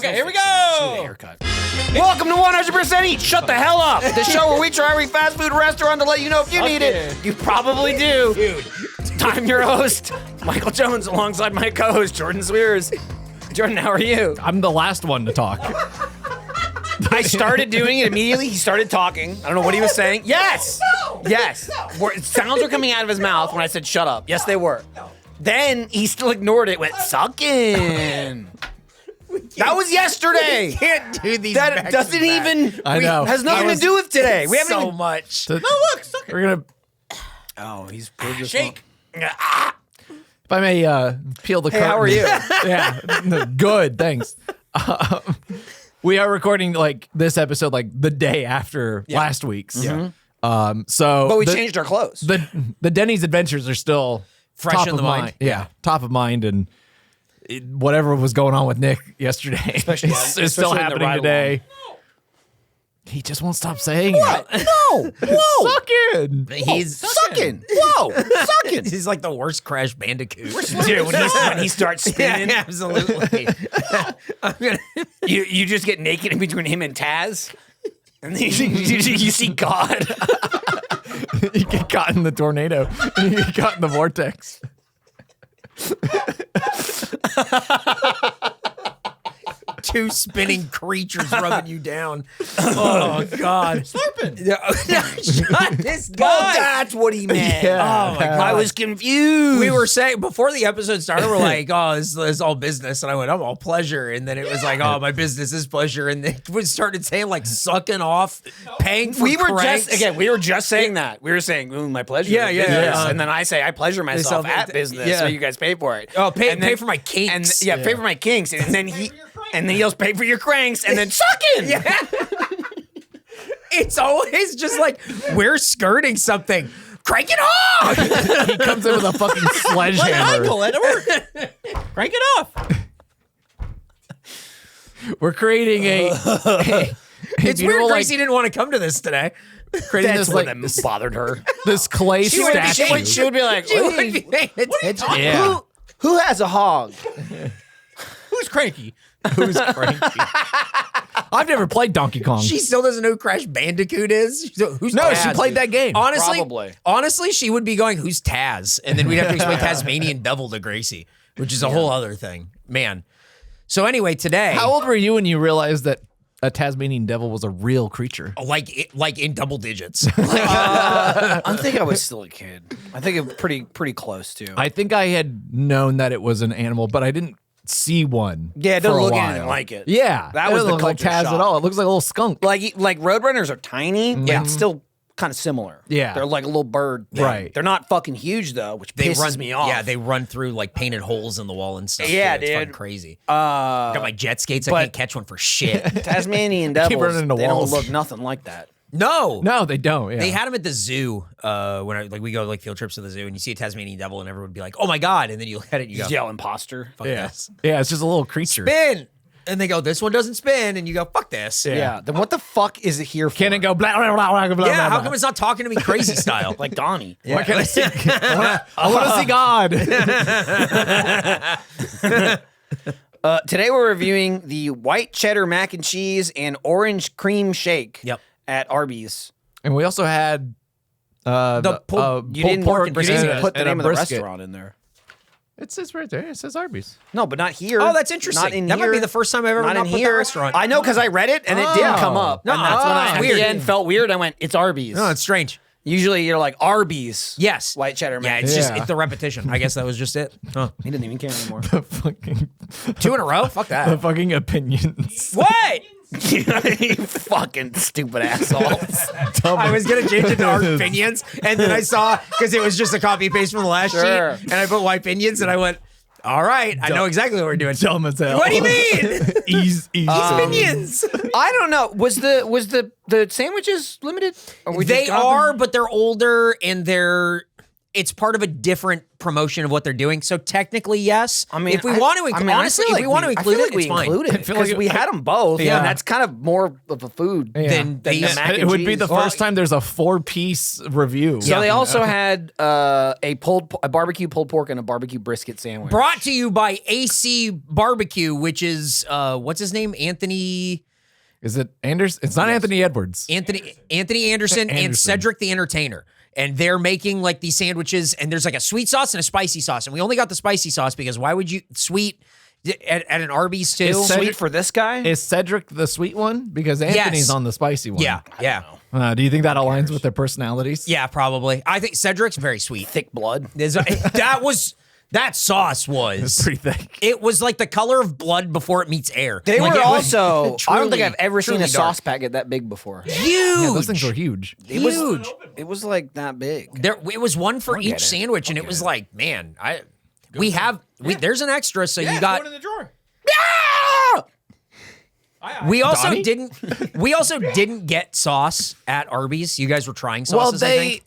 Okay, here we go. Haircut. Welcome to 100% Eat. Shut the hell up. The show where we try every fast food restaurant to let you know if you need it. You probably do. Dude. I'm your host, Michael Jones, alongside my co-host, Jordan Swears. Jordan, how are you? I'm the last one to talk. I started doing it immediately. He started talking. I don't know what he was saying. Yes. Yes. Sounds were coming out of his mouth when I said shut up. Yes, they were. Then he still ignored it. Went sucking. That was yesterday. We can't do these. That doesn't even. I know. Has nothing to do with today. We haven't so even. much. No, look, suck it. We're gonna. Oh, he's proved this Shake. If I may peel the curtain. How are you? Yeah, good. Thanks. We are recording like this episode like the day after last week's. Yeah. So, But we changed our clothes. The Denny's adventures are still Fresh top in the of mind. Yeah, top of mind, and whatever was going on with Nick yesterday is still in the happening ride today. He just won't stop saying it. No. Whoa. Sucking. He's Sucking. Whoa. Sucking. He's like the worst Crash Bandicoot. Dude, when he starts spinning, Yeah, absolutely. I'm gonna. you just get naked in between him and Taz, and then you see God. You get caught in the tornado. You get caught in the vortex. Two spinning creatures rubbing you down. Oh God! Slurping. Shut this guy. Oh, that's what he meant. Yeah. Oh my God! I was confused. We were saying before the episode started, we're like, "Oh, this is all business," and I went, "I'm all pleasure," and then it was like, "Oh, my business is pleasure," and then we started saying like sucking off, paying for. We were cranks. we were just saying that. We were saying, "Ooh, my pleasure." Yeah, yeah, business. yeah. And then I say, "I pleasure myself Myself at business," yeah. so you guys pay for it. Oh, pay And then- for my kinks. And pay for my kinks. And then he yells, "Pay for your cranks," and then sucking. Yeah. It's always just like we're skirting something. Crank it off. He comes in with a fucking sledgehammer. Crank it off. We're creating a It's weird beautiful, Gracie didn't want to come to this today. creating That's this what like that bothered her. this clay She would statue. be like, She "What would be paying attention. Yeah. who has a hog?" Who's cranky? Who's cranky? I've never played Donkey Kong. She still doesn't know who Crash Bandicoot is. Who's no, Taz? she played that game. Honestly, she would be going, "Who's Taz?" And then we'd have to explain Tasmanian Devil to Gracie, which is a whole other thing, man. So anyway, today, How old were you when you realized that a Tasmanian devil was a real creature? like in double digits. I think I was still a kid. I think it pretty close to. I think I had known that it was an animal, but I didn't see one. Yeah, it for doesn't a look while. anything like it. Yeah, That it was doesn't the look like culture Taz shock. at all. It looks like a little skunk. Like roadrunners are tiny. Yeah, it's still kind of similar. Yeah. They're like a little bird thing. Right. They're not fucking huge though, which pisses me off. Yeah, they run through like painted holes in the wall and stuff. Yeah, It's fucking dude. crazy. Got my jet skates. I but- can't catch one for shit. Tasmanian devils. running into They walls. don't look nothing like that. No. No, they don't. Yeah. They had them at the zoo when we go like field trips to the zoo, and you see a Tasmanian devil, and everyone would be like, "Oh my god!" And then you look at it, and you go, Yell imposter. "Fuck yeah. this, Yeah, it's just a little creature. spin!" And they go, "This one doesn't spin," and you go, "Fuck this." Yeah. Then what the fuck is it here for? Can it go blah blah blah blah blah? Yeah, blah, how blah. come it's not talking to me crazy style? Like Donnie. Why can't I see? I want to see God. Today we're reviewing the white cheddar mac and cheese and orange cream shake. Yep. At Arby's. And we also had You didn't pork put the and a name of the brisket. restaurant in there. It says right there. It says Arby's. No, but not here. Oh, that's interesting. Not in That here. might be the first time I've ever not not in put that here. restaurant. I know because I read it and it didn't come up. No, and that's when I it's at weird. the end felt weird. I went, "It's Arby's." No, it's strange. Usually you're like Arby's. Yes, White cheddar Yeah, mac. it's just Yeah. it's the repetition. I guess that was just it. Huh. He didn't even care anymore. The fucking 2 in a row. Fuck the that. fucking opinions. What? You fucking stupid assholes. I was gonna change it to our opinions, and then I saw because it was just a copy paste from the last Sure. sheet, and I put white opinions, and I went, "All right, I know exactly what we're doing." Dumb as hell. What do you mean? Ease. Opinions. I don't know. Was the sandwiches limited? Or we They just got are, them? but they're older, and they're it's part of a different promotion of what they're doing. So technically, yes. I mean, if we want to, honestly, if we want to include it, it's fine. Because we had them both. Yeah. And that's kind of more of a food Than than these- the mac and It would be cheese. the first time there's a 4-piece review. So they also had a barbecue pulled pork and a barbecue brisket sandwich. Brought to you by AC Barbecue, which is what's his name? Anthony Is it Anders? It's not Anthony Edwards. Anthony Anderson and Cedric the Entertainer. And they're making like these sandwiches, and there's like a sweet sauce and a spicy sauce. And we only got the spicy sauce because why would you sweet at an Arby's too? Is Sweet for this guy? Is Cedric the sweet one? Because Anthony's on the spicy one. Yeah, yeah. Do you think that aligns with their personalities? Yeah, probably. I think Cedric's very sweet. Thick blood. That sauce was It's pretty thick. It was like the color of blood before it meets air. They Like, were it was also, I don't think I've ever seen truly a sauce dark. packet that big before. Huge. Yeah, those things were huge. Huge. It was like that big. It was one for each sandwich, and it was like, man, there's an extra, so you got. One in the drawer. We also Donnie? didn't get sauce at Arby's. You guys were trying sauces. I think.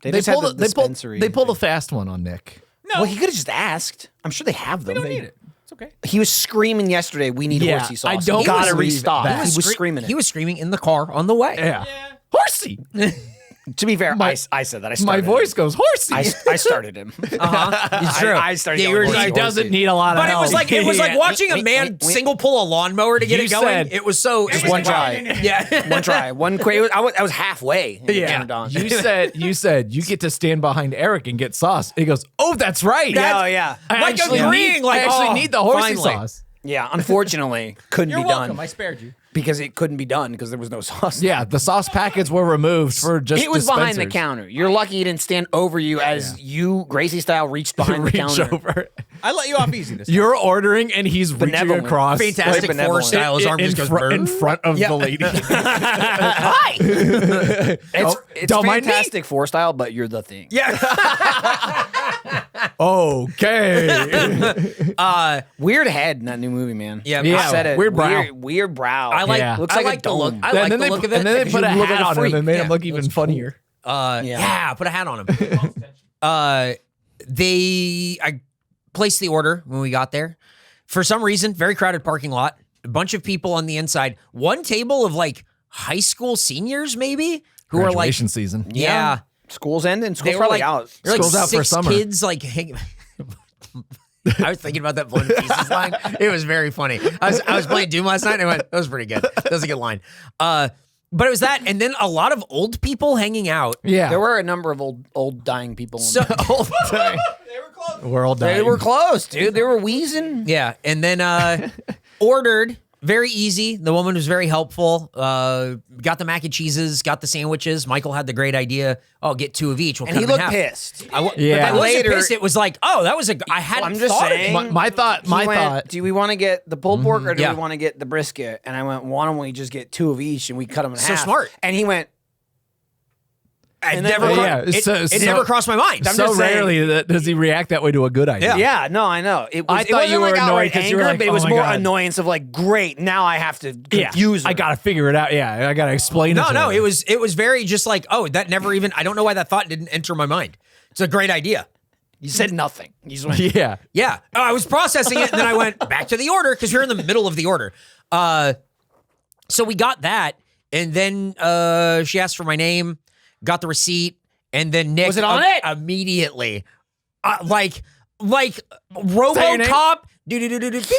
They they just had pulled the a, they pulled dispensary. they pulled a fast one on Nick. No, Well, he could have just asked. I'm sure they have them. we don't need it. It's okay. He was screaming yesterday, we need Yeah, horsey sauce. I don't You gotta believe restock. that. He was screaming it. He was screaming in the car on the way. Yeah. Yeah. Horsey. To be fair, My- I said that. I My started voice him. goes horsey. I started him. It's true. I started Yeah, you yelling were horsey, he like, doesn't horsey. need a lot of But it help. was like Yeah. watching a man single pull a lawnmower to get You it going. said- It was so Just one try. Yeah. One try. One quick. I was halfway. Yeah. You said you get to stand behind Eric and get sauce. He goes, "Oh, that's right." Yeah. I Like actually agreeing, need, like, I actually oh, need the horsey finally. sauce. Yeah. Unfortunately, couldn't You're be welcome. done I spared you. because it couldn't be done because there was no sauce. Yeah, the sauce packets were removed for just It was behind the dispensers. counter. You're lucky he didn't stand over you as you, Gracie style, reached behind the Reach counter. over. I let you off easy this time. You're ordering and he's reaching Benevolent. across. Fantastic Four benevolent. style. His arm just goes in brrr. front of the lady. Hi. It's don't mind me. Fantastic Four style, but you're the thing. Yeah. Okay. Weird head in that new movie, man. Yeah. I Yeah, said it. weird brow. Weird brow. I like. Yeah. Looks I like a like the look. dome. I like the look of it. And then they put a you look hat like a on him freak. and made him Yeah, look even funnier. Yeah. Put a hat on him. I placed the order when we got there. For some reason, very crowded parking lot. A bunch of people on the inside. One table of like high school seniors, maybe, who are like, Graduation season. yeah. School's ending. They School's were probably like, out. they're like School's out for 6 summer. kids like hanging. I was thinking about that Blood and Pieces line. It was very funny. I was playing Doom last night and I went, that was pretty good. That was a good line. But it was that, and then a lot of old people hanging out. Yeah. There were a number of old dying people. So old time. They were close. We're all dying. They were close, dude. They were wheezing. yeah, and then ordered. Very easy. The woman was very helpful. Got the mac and cheeses, got the sandwiches. Michael had the great idea. Oh, get 2 of each. We'll And cut he them in looked half. pissed. Yeah. But I wasn't Later- pissed. It was like, oh, that was I hadn't I'm just thought saying. of it. My thought. He My went, thought. do we want to get the pulled pork or do Yeah. we want to get the brisket? And I went, why don't we just get 2 of each and we cut them in So half? smart. And he went, It and then- never, Yeah, it, so- it so- never crossed my mind. I'm So just saying. rarely does he react that way to a good idea. yeah, no, I know. It was, I it thought wasn't you were like annoyed outright 'cause you were anger, like, but it oh was my more God. annoyance of like, great, now I have to Yeah. confuse her. I gotta figure it out. Yeah, I gotta explain it. No, to her. it was very just like, oh, that never even. I don't know why that thought didn't enter my mind. It's a great idea. You said nothing. You just went, Yeah. Yeah. Oh, I was processing it, and then I went back to the order because we were in the middle of the order. So we got that, and then she asked for my name, got the receipt, and then Nick Was it on it? immediately, like your name? RoboCop. Do-do-do-do-do, It's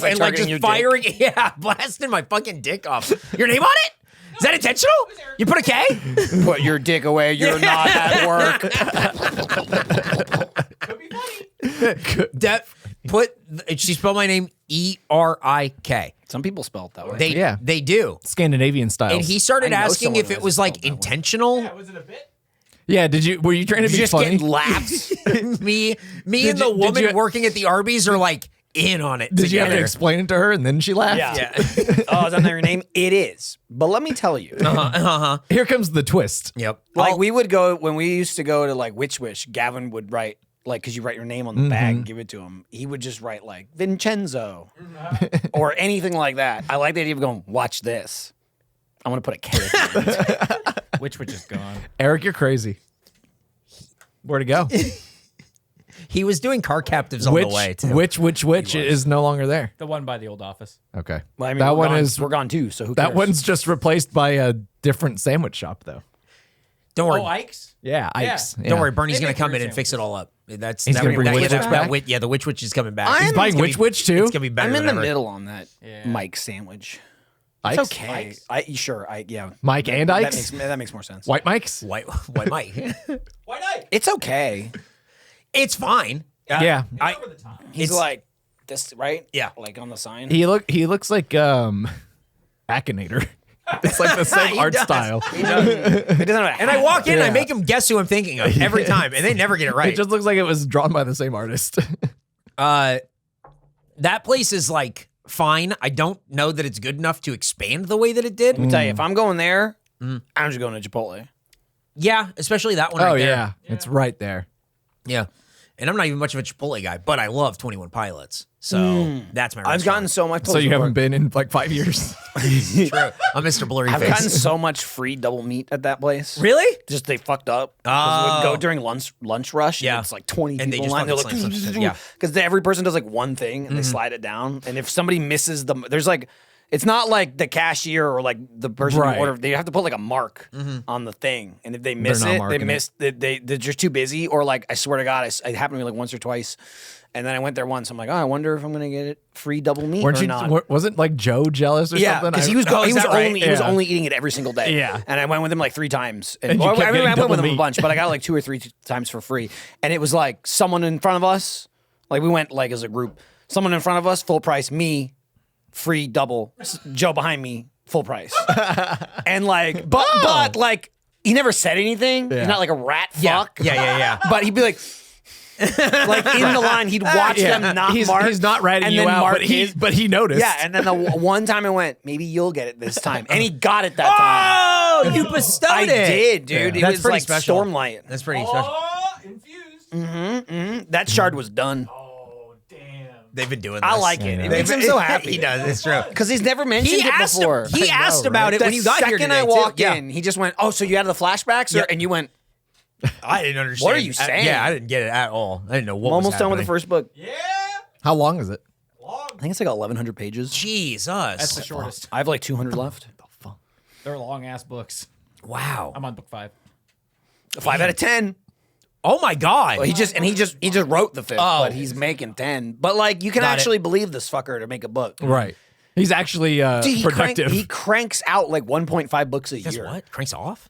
like and like targeting your just firing, yeah, blasting my fucking dick off. Your name on it? Is that intentional? You put a K? put your dick away. You're not at work. Could be funny. She spelled my name E-R-I-K. Some people spell it that way. Yeah. They do. Scandinavian style. And he started I know asking someone if who it has was spelled like that way. intentional. Yeah, was it a bit? Yeah. Were you trying to You be just funny? get laughs. me and Did the you- woman did you- working at the Arby's are like in on it. Did you have to together. explain it to her and then she laughed? Yeah. Oh, is that not your name? It is. But let me tell you. Here comes the twist. Yep. Like we would go when we used to go to like Witch Wish, Gavin would write like because you write your name on the bag and give it to him. He would just write like Vincenzo or anything like that. I like the idea of going, watch this. I'm gonna put a K. Which was just gone. Eric, you're crazy. Where'd it go? He was doing car captives on the way too. Which is no longer there. The one by the old office. Okay. Well, I mean, that we're one gone, is we're gone too. So who cares? that one's just replaced by a different sandwich shop though. Don't worry. Oh, Ike's? Yeah, Ike's. Don't worry, Bernie's They gonna make come great in and fix it all up. That's He's gonna bring that- Witch that- Witch that- back? Yeah, the Witch Witch is coming back. I'm- He's buying Witch Witch too. It's gonna be better. I'm in than the ever. middle on that Yeah. Mike sandwich. Ike's? It's okay. Yeah. Mike and Ike's? That makes more sense. White Mike's? White Mike. Why not? It's okay. It's fine. Yeah. I, Over the top. He's It's- like this, right? Yeah. Like on the sign. He looks like Akinator. It's like the same He art does. style. He doesn't have and I walk in, I Yeah. make them guess who I'm thinking of every time, and they never get it right. It just looks like it was drawn by the same artist. That place is like fine. I don't know that it's good enough to expand the way that it did. Let me tell you, if I'm going there, I'm just going to Chipotle. Yeah, especially that one. Oh right there. yeah, it's right there. Yeah. And I'm not even much of a Chipotle guy, but I love 21 Pilots. So that's my I've gotten so much. So you haven't been in like 5 years. True. I'm Mr. Blurry I've Face. gotten so much free double meat at that place. Really? Just they fucked up. 'Cause it would Oh. go during lunch rush. Yeah. And it's like 20 And they people just in line. They're fucking slam like, stuff. Yeah. because every person does like one thing and they slide it down. And if somebody misses there's like, it's not like the cashier or like the person Right. who ordered. They have to put like a mark on the thing, and if they miss not it, they marking miss. They're just too busy, or like I swear to God, it happened to me like once or twice. And then I went there once. I'm like, oh, I wonder if I'm gonna get it free double meat Weren't or you? not. Wasn't like Joe jealous or Yeah, something? because he I- was Oh, is that right? he was Yeah. only eating it every single day. Yeah. and I went with him like 3 times. And you well, kept I getting went double with him a meat. bunch, but I got like 2 or 3 times for free. And it was like someone in front of us, like we went like as a group. Someone in front of us, full price. Me, free double. Joe behind me, full price. And like, but like he never said anything. Yeah. He's not like a rat Yeah. fuck. Yeah. But he'd be like. Like in the line, he'd watch them not he's, mark. he's not ratting and you then out, mark but he noticed. Yeah, and then the one time I went, maybe you'll get it this time, and he got it that time. Oh, you bestowed I it. did, dude. Yeah. It That's was pretty like special. Stormlight. That's pretty special. Oh, infused. That shard was done. Oh, damn. They've been doing this. I like it. Yeah. It makes him so happy. He does. It's true. Because he's never mentioned He it asked, before. he asked about it the when you got here second today, I too. walked Yeah. in, he just went, "Oh, so you had the flashbacks?" Yeah. And you went, I didn't understand. What are you saying? Yeah, I didn't get it at all. I didn't know what "I'm was almost done with the happening. first book." Yeah. How long is it? Long. I think it's like 1,100 pages. Jesus. That's the shortest. I have like 200 left. They're long ass books. Wow. I'm on book 5. 5 out of 10. Oh my God. Well, he just wrote the 5th, Oh. but he's making 10. But like, you can Got it. actually believe this fucker to make a book. Right. He's actually Dude, productive. he cranks out like 1.5 books a Guess year. what? Cranks off?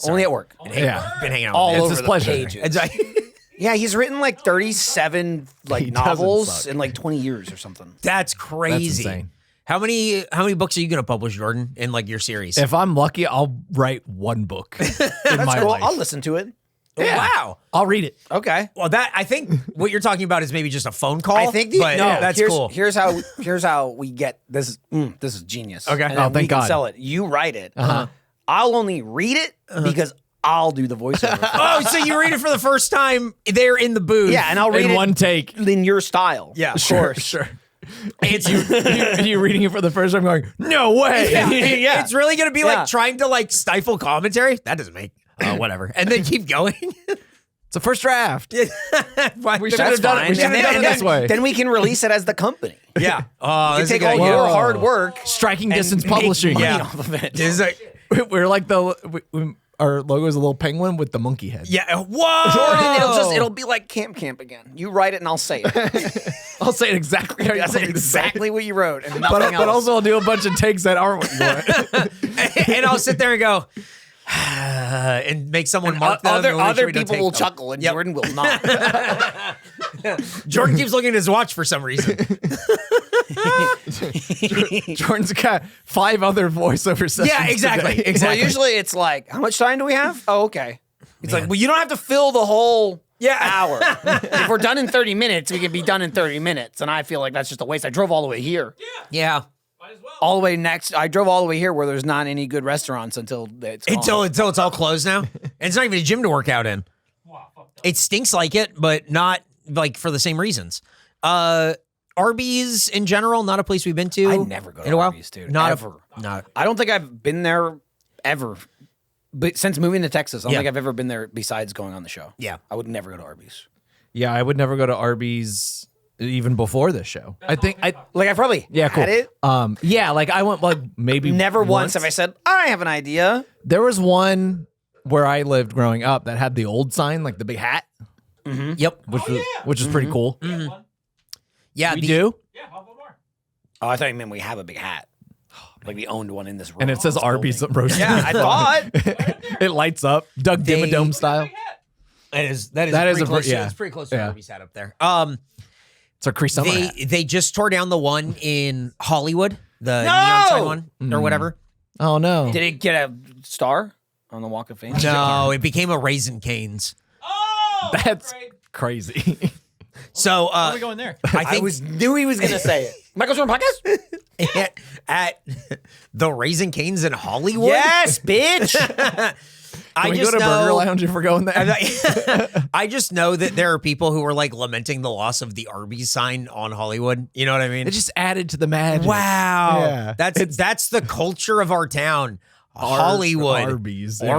Only at work. Yeah. Been hanging out All with It's over his the pleasure. pages. It's like, Yeah, he's written like 37 like He doesn't novels suck. in like 20 years or something. that's crazy. insane. How many books are you gonna publish, Jordan, in like your series? If I'm lucky, I'll write one book in my Cool. life. I'll listen to it. Wow. I'll read it. Okay. Well, that I think what you're talking about is maybe just a phone call. I think but that's here's, cool. Here's how we get this. This is genius. Okay. And Oh, then we thank can God. sell it. You write it. I'll only read it because I'll do the voiceover. Oh, so you read it for the first time there in the booth? Yeah, and I'll read In it one take. in your style. Yeah, of course. Sure. It's You reading it for the first time going, no way. yeah, Yeah. It's really gonna be Yeah. like trying to like stifle commentary. That doesn't make whatever, and then keep going. It's a first draft. Why- We should That's have done fine. it. We should And have then, done it this way. then we can release it as the company. Yeah. Oh, You this is a take good all idea. your Whoa. hard work, Striking and distance make publishing. money Yeah. off of it. This is like, We're like our logo is a little penguin with the monkey head. yeah. Whoa. Jordan, it'll be like Camp again. You write it and I'll say it. I'll say it exactly how you That's want me to say it. exactly what you wrote, and nothing else. But also I'll do a bunch of takes that aren't what you want. and I'll sit there and go and make someone mark them. and make sure other we don't people take will them. chuckle, and Yep. Jordan will not. Jordan keeps looking at his watch for some reason. Jordan's got 5 other voiceover sessions. Yeah, exactly. today. Exactly. Well, usually it's like, how much time do we have? Oh, okay. It's like, well, you don't have to fill the whole hour. If we're done in 30 minutes, we can be done in 30 minutes. And I feel like that's just a waste. I drove all the way here. Yeah. Might as well. All the way next. I drove all the way here where there's not any good restaurants until it's gone. Until it's all closed now. And it's not even a gym to work out in. Wow, fucked up. It stinks like it, but not like for the same reasons. Arby's in general, not a place we've been to. I never go to in a while. Arby's, dude. Not Ever. not. I don't think I've been there ever. But since moving to Texas, I don't Yeah. think I've ever been there besides going on the show. Yeah. I would never go to Arby's. Yeah, I would never go to Arby's even before this show. I think I Like I probably yeah, cool. had it. Yeah, like I went like maybe Never once have I said, I have an idea. There was one where I lived growing up that had the old sign, like the big hat, Yep. which is pretty cool. Yeah. We do, Yeah, how about more? Oh, I thought you meant we have a big hat. Like we owned one in this room. and it says Arby's roasted. Yeah, I thought. It lights up, Doug They- Dimmadome style. That is That is pretty a close. yeah. It's pretty close to Yeah. Arby's hat up there. It's a Cree Summer hat. They just tore down the one in Hollywood, the No! neon sign one or whatever. Oh no, Did it get a star on the Walk of Fame? No, it became a Raisin Canes. Oh, that's great. crazy. So How are we going there? I think knew he was gonna say it. Michael's Room Podcast? at the Raisin Canes in Hollywood. Yes, bitch. I Can we just go to Burger know. Lounge if we're going there? I just know that there are people who are like lamenting the loss of the Arby's sign on Hollywood. You know what I mean? It just added to the magic. Wow. Yeah. That's the culture of our town. Hollywood. Arby's, yeah.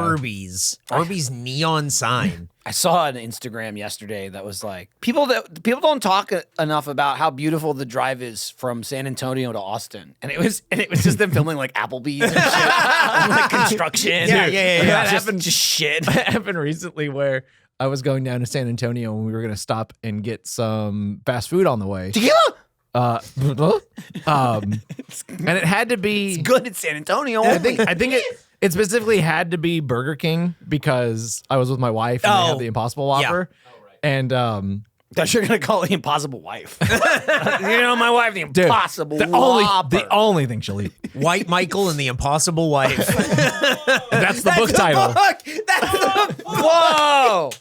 Arby's neon sign. I saw an Instagram yesterday that was like people don't talk enough about how beautiful the drive is from San Antonio to Austin, and it was just them filming like Applebee's and shit, and, like construction. Yeah. That Just, happened. just shit. That happened recently where I was going down to San Antonio and we were going to stop and get some fast food on the way. Tequila, And it had to be. good at San Antonio. I think it specifically had to be Burger King because I was with my wife and they Oh. had the Impossible Whopper. And Thought you were gonna call it the Impossible Wife. You know, my wife, the dude, Impossible the Whopper. only thing she'll eat. White Michael and the Impossible Wife. That's the book title. That's the book. Whoa,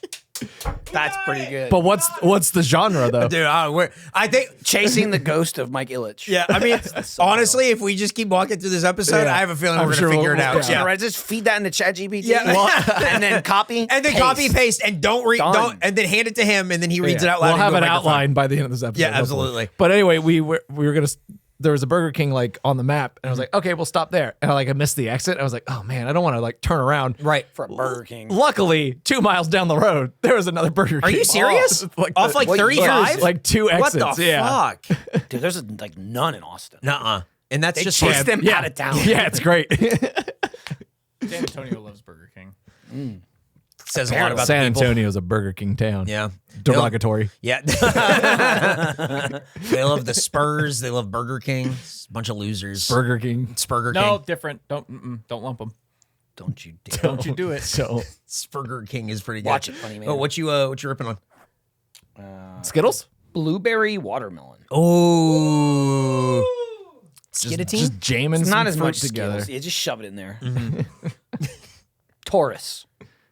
that's pretty good. But what's the genre though? Dude, I think. Chasing the ghost of Mike Ilitch. Yeah, I mean, honestly, if we just keep walking through this episode, Yeah. I have a feeling I'm we're sure gonna figure we'll- it out. yeah. Yeah, right. Just feed that into ChatGPT. Yeah. and then copy, And then copy paste and don't read, Done. and then hand it to him, and then he reads Yeah. it out loud. We'll and have go an microphone. outline by the end of this episode. Yeah, hopefully. absolutely. But anyway, we were gonna. There was a Burger King like on the map, and I was like, okay, we'll stop there. And I missed the exit. I was like, oh man, I don't want to like turn around. Right. for a Burger King. Luckily, 2 miles down the road, there was another Burger King. Are you serious? Off like what 35? years? like 2 What exits. the yeah. fuck? Dude, there's like none in Austin. Nuh-uh. And that's They just chase like, them Yeah. out of town. Yeah, it's great. San Antonio loves Burger King. says a lot about San the people. Antonio's a Burger King town. Yeah. Derogatory. Yeah. They love the Spurs. They love Burger King. It's a bunch of losers. Burger King. Spurger No, King. different. Don't lump them. Don't you dare. Don't you do it. So Spurger King is pretty good. Watch it, funny man. Oh, what you ripping on? Skittles? Blueberry watermelon. Oh. Just Skittine? jamming It's some not as fruit much together. Skittles. Yeah, just shove it in there. Taurus.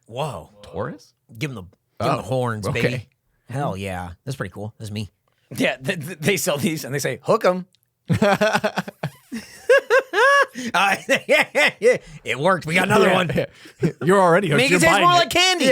Whoa. Taurus? Give him the horns, okay. baby. Hell yeah. That's pretty cool. That's me. Yeah, they sell these and they say, hook them. It worked. We got another one. You're already hooked. Make You're it taste buying more it. like candy.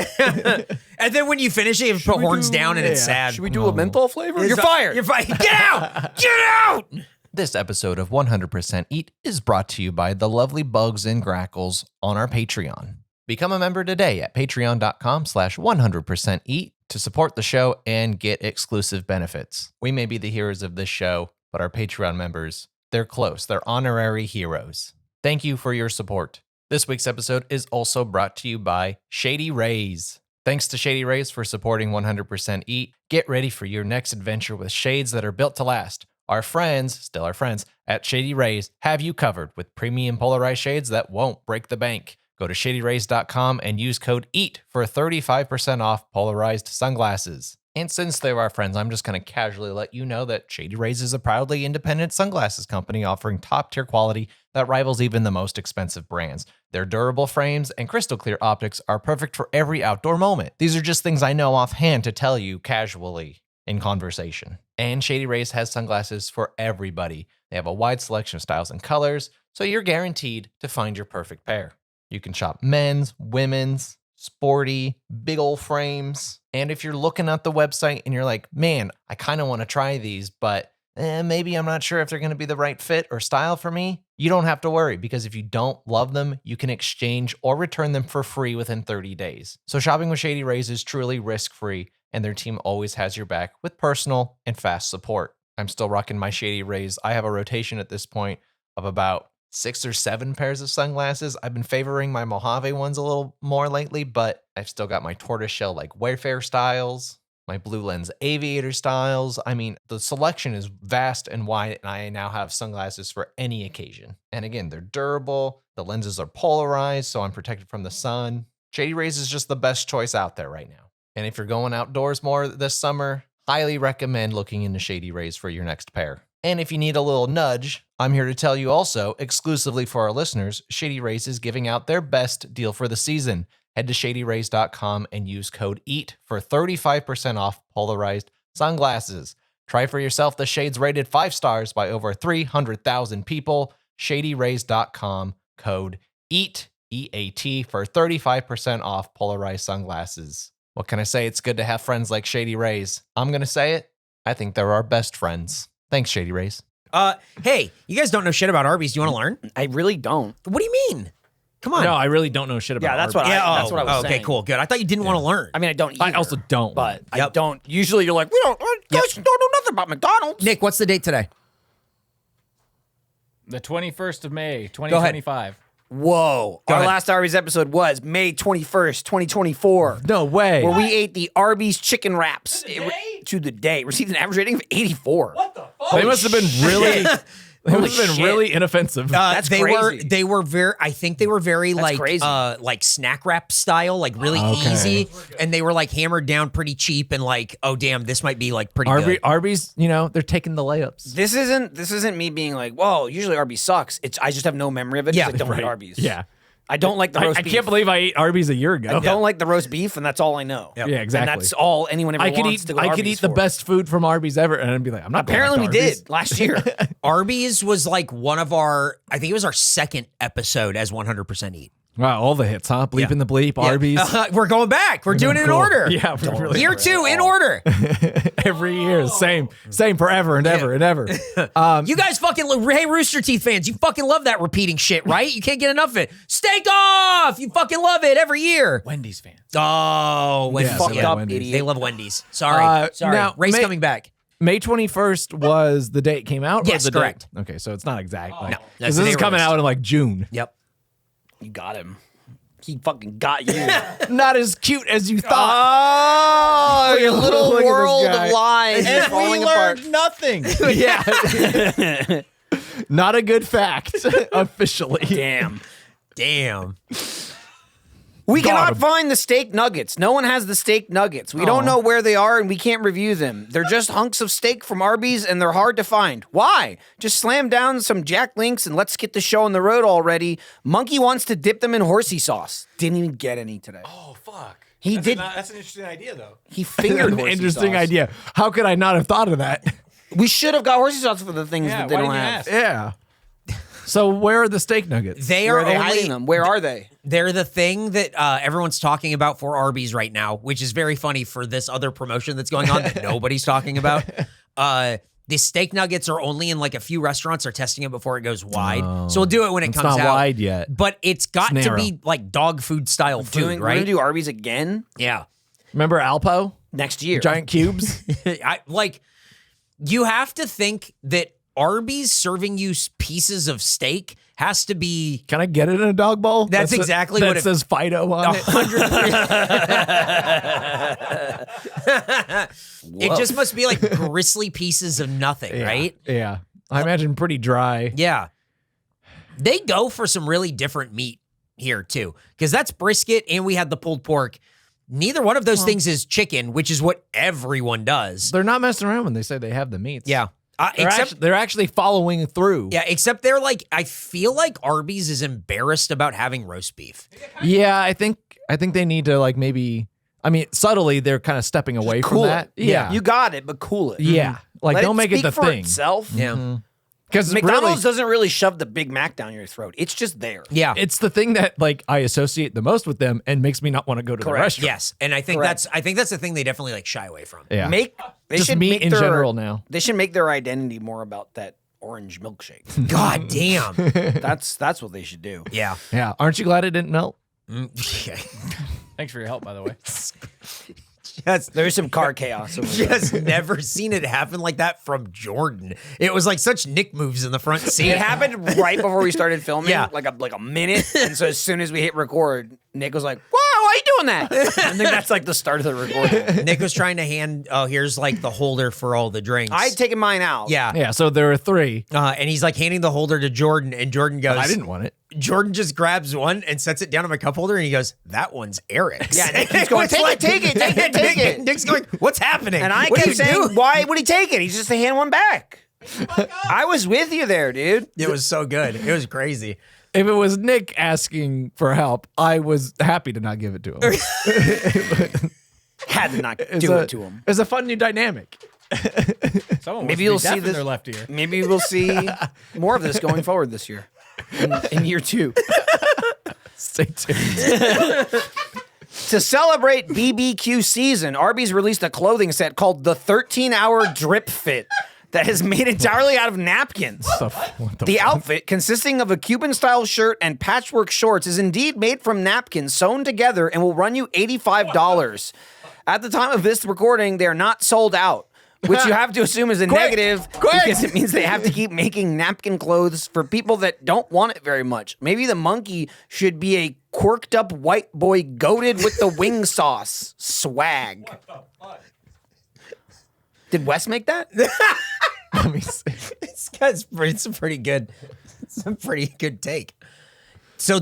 And then when you finish it, you put horns down and it's sad. Should we do a menthol flavor? You're fired. You're fired. Get out! Get out! This episode of 100% Eat is brought to you by the lovely Bugs and Grackles on our Patreon. Become a member today at patreon.com/100%eat to support the show and get exclusive benefits. We may be the heroes of this show, but our Patreon members, they're close. They're honorary heroes. Thank you for your support. This week's episode is also brought to you by Shady Rays. Thanks to Shady Rays for supporting 100% Eat. Get ready for your next adventure with shades that are built to last. Our friends, still our friends, at Shady Rays have you covered with premium polarized shades that won't break the bank. Go to shadyrays.com and use code EAT for 35% off polarized sunglasses. And since they're our friends, I'm just going to casually let you know that Shady Rays is a proudly independent sunglasses company offering top-tier quality that rivals even the most expensive brands. Their durable frames and crystal clear optics are perfect for every outdoor moment. These are just things I know offhand to tell you casually in conversation. And Shady Rays has sunglasses for everybody. They have a wide selection of styles and colors, so you're guaranteed to find your perfect pair. You can shop men's, women's, sporty, big old frames. And if you're looking at the website and you're like, man, I kind of want to try these, but maybe I'm not sure if they're going to be the right fit or style for me, you don't have to worry, because if you don't love them, you can exchange or return them for free within 30 days. So shopping with Shady Rays is truly risk-free, and their team always has your back with personal and fast support. I'm still rocking my Shady Rays. I have a rotation at this point of about 6 or 7 pairs of sunglasses. I've been favoring my Mojave ones a little more lately, but I've still got my tortoiseshell like Wayfair styles, my blue lens aviator styles. I mean, the selection is vast and wide, and I now have sunglasses for any occasion. And again, they're durable. The lenses are polarized, so I'm protected from the sun. Shady Rays is just the best choice out there right now. And if you're going outdoors more this summer, highly recommend looking into Shady Rays for your next pair. And if you need a little nudge, I'm here to tell you also, exclusively for our listeners, Shady Rays is giving out their best deal for the season. Head to shadyrays.com and use code EAT for 35% off polarized sunglasses. Try for yourself the shades rated 5 stars by over 300,000 people. Shadyrays.com, code EAT, EAT, for 35% off polarized sunglasses. What can I say? It's good to have friends like Shady Rays. I'm going to say it. I think they're our best friends. Thanks, Shady Rays. Hey, you guys don't know shit about Arby's. Do you want to learn? I really don't. What do you mean? Come on. No, I really don't know shit about. Yeah, that's Arby's. what that's what I was saying. Okay, cool, good. I thought you didn't want to learn. I mean, I don't. I either, also don't. but I Yep. don't. Usually, you're like, we don't. Guys don't know nothing about McDonald's. Nick, what's the date today? The 21st of May, 2025. Whoa! Go Our ahead. last Arby's episode was May 21st, 2024. No way. Where we ate the Arby's chicken wraps to the day. Received an average rating of 84. What the fuck? They must have been really. They must have been shit. really inoffensive. That's they crazy. They were very. I think they were very crazy. like snack wrap style, like really Okay. easy, and they were like hammered down pretty cheap, and like, oh damn, this might be like pretty good. Arby's, they're taking the layups. This isn't me being like, whoa, usually Arby's sucks. I just have no memory of it. Yeah, I don't right. eat Arby's. Yeah. I don't like the I roast beef. can't believe I ate Arby's a year ago. I don't like the roast beef, and that's all I know. Yep. Yeah, exactly. And that's all anyone ever I could wants eat. to go I to could Arby's eat the for. best food from Arby's ever, and I'd be like, I'm not. Apparently, we going back to Arby's. did last year. Arby's was like one of our. I think it was our second episode as 100% eat. Wow, all the hits, huh? Bleep Yeah. in the bleep, Arby's. We're going back. We're doing it in Cool. order. Yeah, we're really Year 2 in order. every year, same forever and ever and ever. You guys fucking, hey, Rooster Teeth fans, you fucking love that repeating shit, right? You can't get enough of it. Steak off! You fucking love it every year. Wendy's fans. Oh, Wendy's. Yes, fucked I love up Wendy's. idiot. They love Wendy's. Sorry. Sorry. now, Ray's May- coming back. May 21st was the date it came out? or Yes, the date- correct. Okay, so it's not exact. No, that's Because the this is day coming released. out in like June. Yep. You got him. He fucking got you. Not as cute as you thought. Oh, your little Look at this world guy. of lies is falling apart. nothing. Yeah. Not a good fact, officially. Damn. Damn. We Got cannot him. find the steak nuggets. No one has the steak nuggets. We don't know where they are, and we can't review them. They're just hunks of steak from Arby's, and they're hard to find. Why? Just slam down some Jack Links and let's get the show on the road already. Monkey wants to dip them in horsey sauce. Didn't even get any today. Oh, fuck. He did. That's an interesting idea, though. He fingered An horsey interesting sauce. idea. How could I not have thought of that? We should have got horsey sauce for the things Yeah, that they why don't didn't you have. ask? Yeah. So where are the steak nuggets? They Where are are they only, hiding them? Where are they? They're the thing that everyone's talking about for Arby's right now, which is very funny for this other promotion that's going on that nobody's talking about. The steak nuggets are only in like a few restaurants are testing it before it goes wide. So we'll do it when it It's comes not out. wide yet. But it's got It's to narrow. be like dog food style food, We're right? gonna do Arby's again Yeah. Remember Alpo? next year. Giant cubes? You have to think that Arby's serving you pieces of steak has to be Can I get it in a dog bowl? That's exactly that what it- says Fido on it. 100%. It just must be like gristly pieces of nothing, right? Yeah. I imagine pretty dry. Yeah. They go for some really different meat here too, because that's brisket and we had the pulled pork. Neither one of those things is chicken, which is what everyone does. They're not messing around when they say they have the meats. Yeah. They're actually following through. Yeah, except they're like, I feel like Arby's is embarrassed about having roast beef. Yeah, I think they need to like maybe. I mean, subtly they're kind of stepping away from Cool that. it. Yeah, You got it, but cool it. yeah. Like Let don't it make it speak the for thing. itself. Yeah. Because McDonald's doesn't really shove the Big Mac down your throat. It's just there. Yeah. it's the thing that like I associate the most with them and makes me not want to go to the Correct. restaurant. Yes. And I think Correct. that's the thing they definitely like shy away from. Yeah. They Just should meat make in their, general now. They should make their identity more about that orange milkshake. God damn. That's what they should do. Yeah. Yeah. Aren't you glad it didn't melt? Thanks for your help, by the way. There's some car chaos over there. Just never seen it happen like that from Jordan. It was like such Nick moves in the front seat. It happened right before we started filming, Yeah. like a minute. And so as soon as we hit record, Nick was like, "Whoa, why are you doing that?" I think that's like the start of the recording. Nick was trying to hand, here's like the holder for all the drinks. I had taken mine out. Yeah. Yeah. So there are 3. And he's like handing the holder to Jordan, and Jordan goes, I didn't want it. Jordan just grabs one and sets it down on my cup holder, and he goes, "That one's Eric's." Yeah, Nick keeps going, take it. Nick's going, "What's happening?" And I What are kept you saying, doing? "Why would he take it? He's just to hand one back." I was with you there, dude. It was so good. It was crazy. If it was Nick asking for help, I was happy to not give it to him. Had to not do it to him. It's a fun new dynamic. Someone Maybe maybe you'll you'll see see this- in their left ear. Maybe we'll see more of this going forward this year. In year 2. Stay tuned. To celebrate BBQ season, Arby's released a clothing set called the 13-Hour Drip Fit that is made entirely out of napkins. What The fuck? outfit, consisting of a Cuban-style shirt and patchwork shorts, is indeed made from napkins sewn together and will run you $85. At the time of this recording, they are not sold out, which you have to assume is a negative because it means they have to keep making napkin clothes for people that don't want it very much. Maybe the monkey should be a quirked up white boy goated with the wing sauce. Swag. Did Wes make that? Let me see. It's a pretty good. It's a pretty good take. So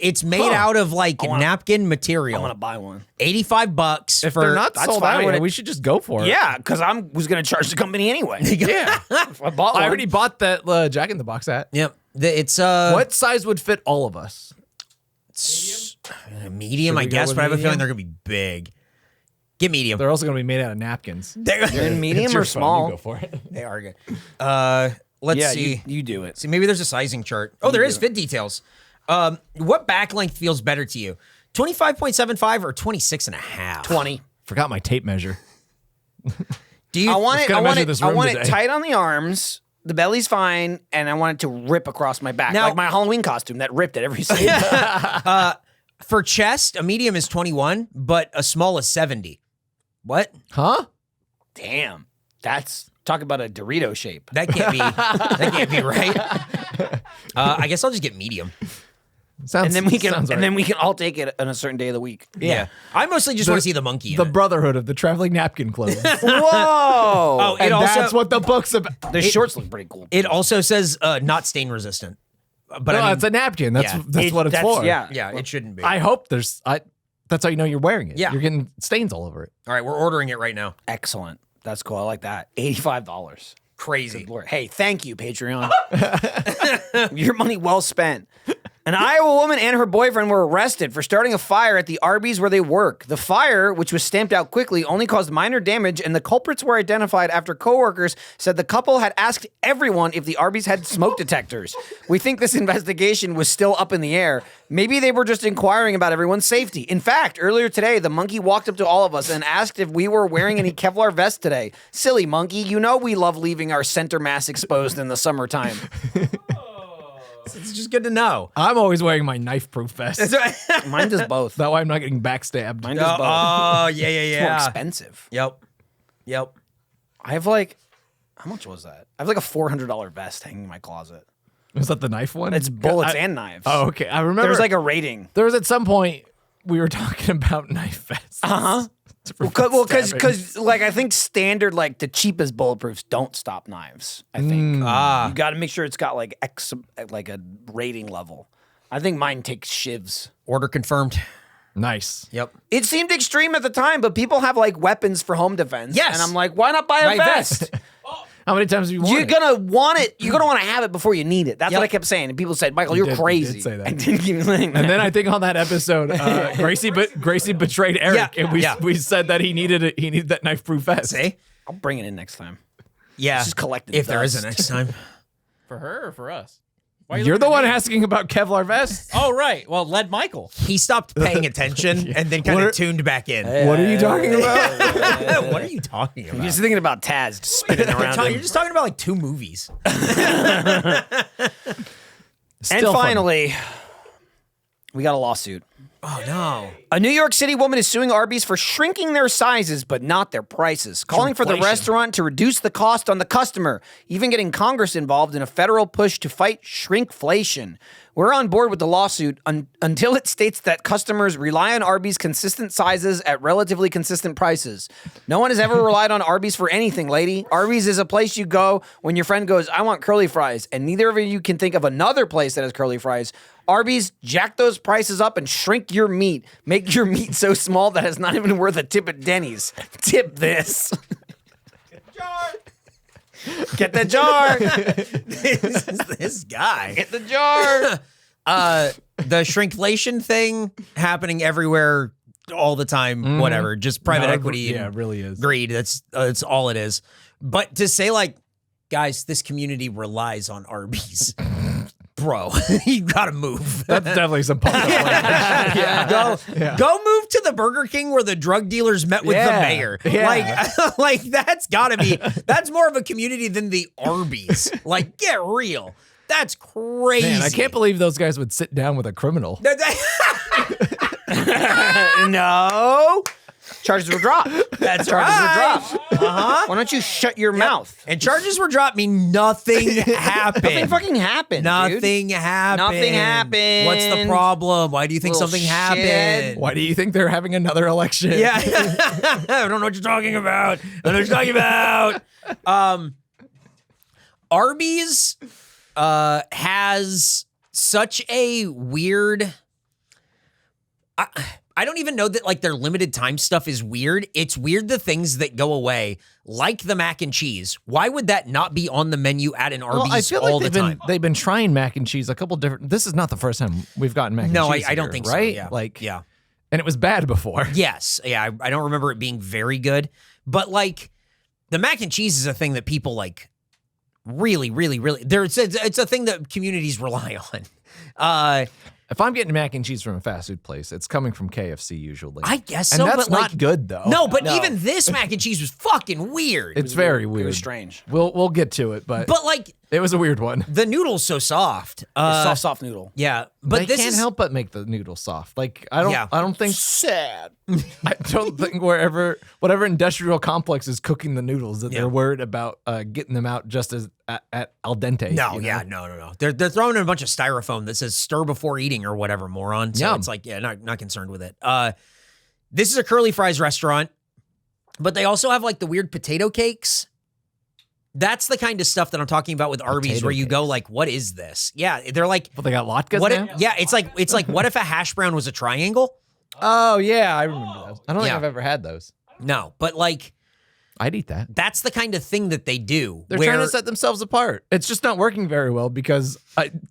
it's made out of like napkin material. I'm gonna buy one. $85 If for they're not that's sold fine out, with yet, it. we should just go for it. Yeah, because I was gonna charge the company anyway. Yeah. I bought one. I already bought that Jack in the Box hat. Yep. It's What size would fit all of us? medium, Should I we go guess, with but I have a medium? feeling they're gonna be big. Get medium. They're also going to be made out of napkins. You're in medium It's your or phone, small? you go for it. They are good. Let's Yeah, see. you do it. See, maybe there's a sizing chart. Oh, there is fit details. What back length feels better to you? 25.75 or 26.5? 20. Forgot my tape measure. Do you? I want Let's it. gotta I want measure it. this I room want it today. tight on the arms. The belly's fine, and I want it to rip across my back, Now- like my Halloween costume that ripped at every seam. For chest, a medium is 21, but a small is 70. What? Huh? Damn, that's talk about a Dorito shape. That can't be. That can't be right. I guess I'll just get medium. Sounds, And then we can, sounds and right. then we can all take it on a certain day of the week. Yeah. I mostly just want to see the monkey. the In it. brotherhood of the traveling napkin clothes. Whoa! Oh, it and also that's what the book's about. the shorts look pretty cool. it also says not stain resistant. But No, I mean, it's a napkin. That's yeah. that's what it's for. Yeah, yeah, it shouldn't be. I hope there's. That's how you know you're wearing it. Yeah. You're getting stains all over it. All right, we're ordering it right now. excellent. That's cool. I like that. $85. Crazy. Lord. Hey, thank you, Patreon. Your money well spent. An Iowa woman and her boyfriend were arrested for starting a fire at the Arby's where they work. The fire, which was stamped out quickly, only caused minor damage, and the culprits were identified after coworkers said the couple had asked everyone if the Arby's had smoke detectors. We think this investigation was still up in the air. Maybe they were just inquiring about everyone's safety. In fact, earlier today, the monkey walked up to all of us and asked if we were wearing any Kevlar vests today. Silly monkey, you know we love leaving our center mass exposed in the summertime. It's just good to know. I'm always wearing my knife-proof vest. Mine does both. That way I'm not getting backstabbed. Mine does both. Oh, yeah, yeah, It's more yeah. expensive. Yep. Yep. I have like, how much was that? I have like a $400 vest hanging in my closet. Was that the knife one? It's bullets and knives. Oh, okay. I remember. There's like a rating. There was at some point we were talking about knife vests. Uh-huh. Well, because like I think standard like the cheapest bulletproofs don't stop knives. I think you got to make sure it's got like like a rating level. I think mine takes shivs. Order confirmed. Nice. Yep. It seemed extreme at the time, but people have like weapons for home defense. Yes. And I'm like, why not buy a Buy a vest? How many times have you worn You're it? gonna want it. You're gonna want to have it before you need it. That's Yep. what I kept saying. And people said, Michael, you're did- you crazy. did say that. I did keep saying that. And then I think on that episode, Gracie betrayed Eric, Yeah, and we yeah. we said that he needed that knife-proof vest. See? I'll bring it in next time. Yeah. Just collecting If there is a dust. next time. For her or for us? Why are you You're looking the at one me? asking about Kevlar vests. Oh, right. Well, Led Michael. He stopped paying attention and then kind What of are- tuned back in. What are you talking about? What are you talking You're about? just thinking about Taz just spinning around. You're him. just talking about like 2 movies. And Still funny. finally, we got a lawsuit. Oh no. A New York City woman is suing Arby's for shrinking their sizes but not their prices, calling for the Shrinkflation. restaurant to reduce the cost on the customer, even getting Congress involved in a federal push to fight shrinkflation. We're on board with the lawsuit until it states that customers rely on Arby's consistent sizes at relatively consistent prices. No one has ever relied on Arby's for anything, lady. Arby's is a place you go when your friend goes, I want curly fries, and neither of you can think of another place that has curly fries. Arby's, jack those prices up and shrink your meat. Make your meat so small that it's not even worth a tip at Denny's. Tip this. Get the jar. This guy. Get the jar. The shrinkflation thing happening everywhere all the time, whatever. Just private No, equity yeah, and it really is. greed. That's all it is. But to say like, guys, this community relies on Arby's. Bro, you gotta move. That's definitely some pumped up language. Go move to the Burger King where the drug dealers met with the Yeah. mayor. Yeah. Like that's gotta be, that's more of a community than the Arby's. Like, get real. That's crazy. Man, I can't believe those guys would sit down with a criminal. No. Charges were dropped. That's Charges right. were dropped. Why don't you shut your mouth? And charges were dropped mean nothing happened. Nothing fucking happened. Nothing dude. happened. Nothing happened. What's the problem? Why do you think Little something shit. happened? Why do you think they're having another election? Yeah. I don't know what you're talking about. I don't know what you're talking about. Arby's has such a weird... I don't even know that like their limited time stuff is weird. It's weird the things that go away, like the mac and cheese. Why would that not be on the menu at an Arby's Well, I feel all like the time? they've been trying mac and cheese a couple different. This is not the first time we've gotten mac and No, cheese. I don't here, think right? so. Yeah. Like, yeah. and it was bad before. Yes. Yeah. I don't remember it being very good, but like the mac and cheese is a thing that people like really, it's a thing that communities rely on. If I'm getting mac and cheese from a fast food place, it's coming from KFC usually. I guess and so, that's but not like, good though. No, but No. even this mac and cheese was fucking weird. it's very It weird. was strange. We'll get to it, but like it was a weird one. the noodle's so soft. Soft noodle. Yeah, but they this can't is help but make the noodle soft. Like I don't think Sad. I don't think whatever industrial complex is cooking the noodles that Yeah. they're worried about getting them out just as at al dente. No, you know? yeah, no. They're throwing in a bunch of styrofoam that says "stir before eating" or whatever, moron. So Yum. it's like, yeah, not concerned with it. This is a curly fries restaurant, but they also have like the weird potato cakes. That's the kind of stuff that I'm talking about with Arby's, Potato where you go cakes. like, "What is this?" Yeah, they're like, But they got latkes "What?" now? Yeah, it's like, what if a hash brown was a triangle? Oh yeah, I remember those. I don't think Yeah. I've ever had those. No, but like I'd eat that. that's the kind of thing that they do. They're where, trying to set themselves apart. It's just not working very well because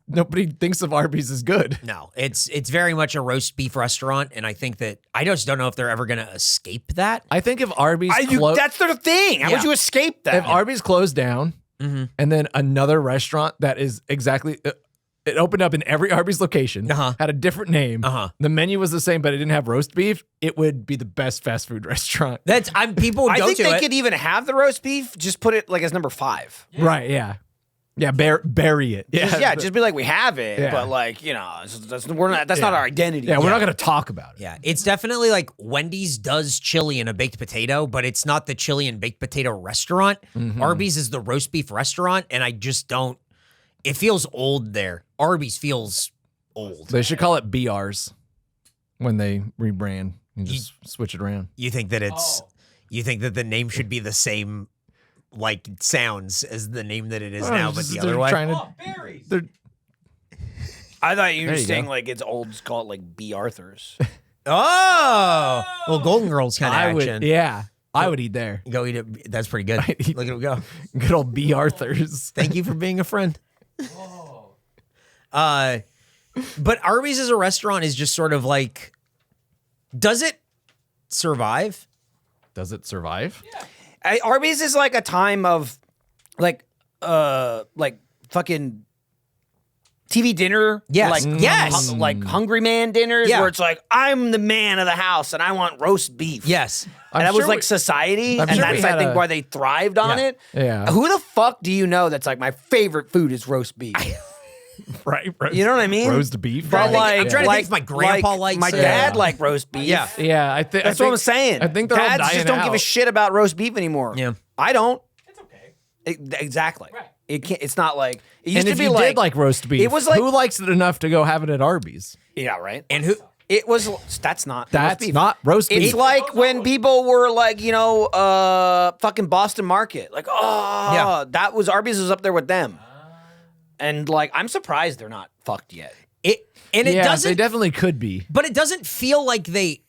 nobody thinks of Arby's as good. No, it's very much a roast beef restaurant, and I think that I just don't know if they're ever going to escape that. I think if Arby's That's the thing. How Yeah. would you escape that? if Arby's closed down Mhm. and then another restaurant that is exactly it opened up in every Arby's location, Uh-huh. had a different name. Uh-huh. The menu was the same, but it didn't have roast beef. It would be the best fast food restaurant. That's people would I go think to they it. could even have the roast beef. Just put it like as number 5. Right? Yeah. Yeah. Bury it. Yeah. Just be like, we have it, Yeah. but like, you know, that's not our identity. Yeah. We're not gonna talk about it. Yeah, it's definitely like Wendy's does chili and a baked potato, but it's not the chili and baked potato restaurant. Arby's is the roast beef restaurant, and I just don't. It feels old there. Arby's feels old. They should call it BRs when they rebrand and just switch it around. You think that it's? You think that the name should be the same, like sounds as the name that it is now, but the they're other way. trying to, they're I thought you were There you saying go. like it's old, just call it like B. Arthur's. Oh, well, Golden Girls kind of I would, action. yeah, I would eat there. Go eat it. That's pretty good. I'd eat- Look at him go. Good old B. Arthur's. Thank you for being a friend. But Arby's as a restaurant is just sort of like, does it survive? Does it survive? Arby's is like a time of like fucking TV dinner. Yes. Yes. Like Hungry Man dinners Yeah. where it's like, I'm the man of the house and I want roast beef. Yes. And that was like society. And sure we that's, I had think, a- why they thrived on it. Yeah. Who the fuck do you know that's like, my favorite food is roast beef? Right. You know what I mean? Roast beef. But like, I'm trying to think if my grandpa likes my it. dad liked roast beef. Yeah. Yeah, I think That's what I'm saying. I think they're all Dads dying just don't give a out. shit about roast beef anymore. Yeah. I don't. It's okay. Exactly. Right. It can't, it's not like it used And to if be you like did like roast beef, it was like who likes it enough to go have it at Arby's? yeah, right. And who? It was that's not roast That's beef. not roast beef. It's like when people were like, fucking Boston Market. Like, that was Arby's was up there with them. And like, I'm surprised they're not fucked yet. It yeah, doesn't. they definitely could be. But it doesn't feel like they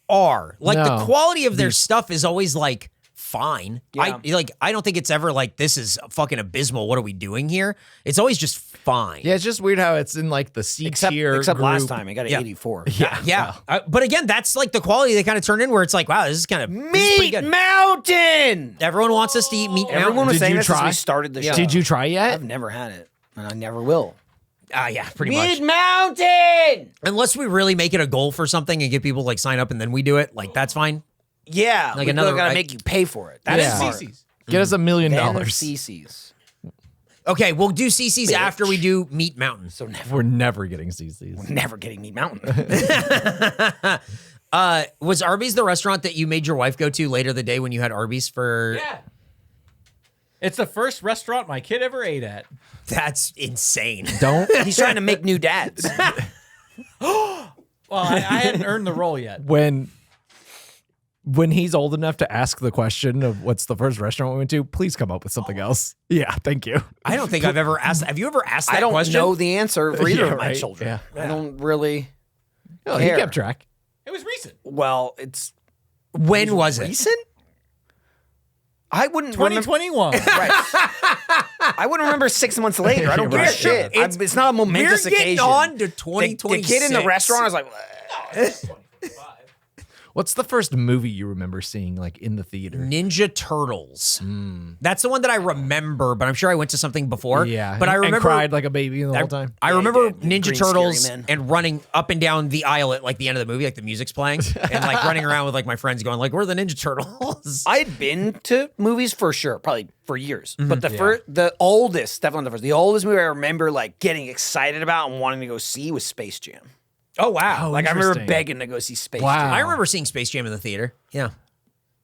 are. Like the No. quality of their stuff is always like fine. Yeah. I don't think it's ever like this is fucking abysmal. What are we doing here? It's always just fine. Yeah, it's just weird how it's in like the C tier. Except last group. time, I got an Yeah. 84. Yeah. But again, that's like the quality they kind of turned in where it's like, wow, this is kind of Meat Mountain. Everyone wants us to eat meat. Everyone was Did saying you this since try? we started the show. Did you try I've yet? never had it, and I never will. Yeah, pretty much. Meat Mountain. Unless we really make it a goal for something and get people like sign up and then we do it, like that's fine. Yeah, Like we another- gotta I- make you pay for it. That's Yeah. smart. CC's. Get us $1 million. Ban CC's. Okay, we'll do CC's after we do Meat Mountain. So never, We're never getting CC's. never getting Meat Mountain. Was Arby's the restaurant that you made your wife go to later the day when you had Arby's for? Yeah. It's the first restaurant my kid ever ate at. That's insane. Don't. He's trying to make new dads. Well, I hadn't earned the role yet. When he's old enough to ask the question of what's the first restaurant we went to, please come up with something else. Yeah, thank you. I don't think I've ever asked. Have you ever asked that I don't question? know the answer for either Yeah, of my right. children. Yeah. I don't really. Oh, he Care. kept track. It was recent. Well, it's When was it? recent. I wouldn't remember. 2021. I wouldn't remember 6 months later. I don't give a Right. shit. It's- It's not a momentous We're getting occasion. on to the 2026. kid in the restaurant was like, What's the first movie you remember seeing like in the theater? Ninja Turtles. That's the one that I remember, but I'm sure I went to something before. Yeah, but I and remember cried like a baby the whole time. I Yeah, remember he did. Ninja Green Turtles Scary Man. and running up and down the aisle at like the end of the movie, like the music's playing, and like running around with like my friends going like, "Where are the Ninja Turtles?" I'd been to movies for sure, probably for years. But the oldest, definitely the first, the oldest movie I remember like getting excited about and wanting to go see was Space Jam. Oh wow! Like I remember Interesting. begging to go see Space Wow. Jam. I remember seeing Space Jam in the theater. Yeah.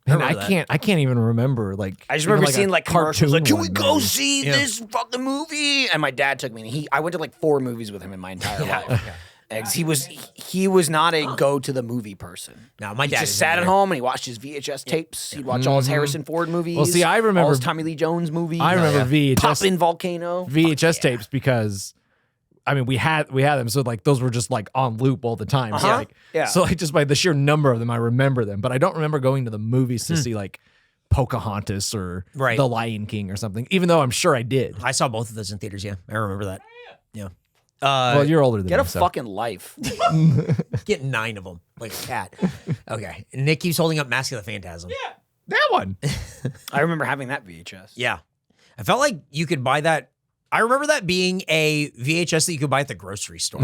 And remember that. I can't even remember like. I just even, remember like, a seeing like commercials like, cartoon "Can we one, go maybe." see this fucking movie?" And my dad took me. And I went to like 4 movies with him in my entire life. And he was not a go to the movie person. No, my He dad just isn't sat at either. home and he watched his VHS tapes. He'd watch all his Harrison Ford movies. Well, see, I remember- all his Tommy Lee Jones movies. I remember VHS Poppin' Volcano. VHS tapes because I mean we had them, so like those were just like on loop all the time. So, like, Yeah. So like just by the sheer number of them, I remember them, but I don't remember going to the movies to see like Pocahontas or Right. The Lion King or something. Even though I'm sure I did. I saw both of those in theaters. Yeah, I remember that. Yeah. Well, you're older than Get me, a so. fucking life. Get 9 of them like a cat. Okay. Nick keeps holding up Mask of the Phantasm. Yeah. that one. I remember having that VHS. Yeah. I felt like you could buy that. I remember that being a VHS that you could buy at the grocery store.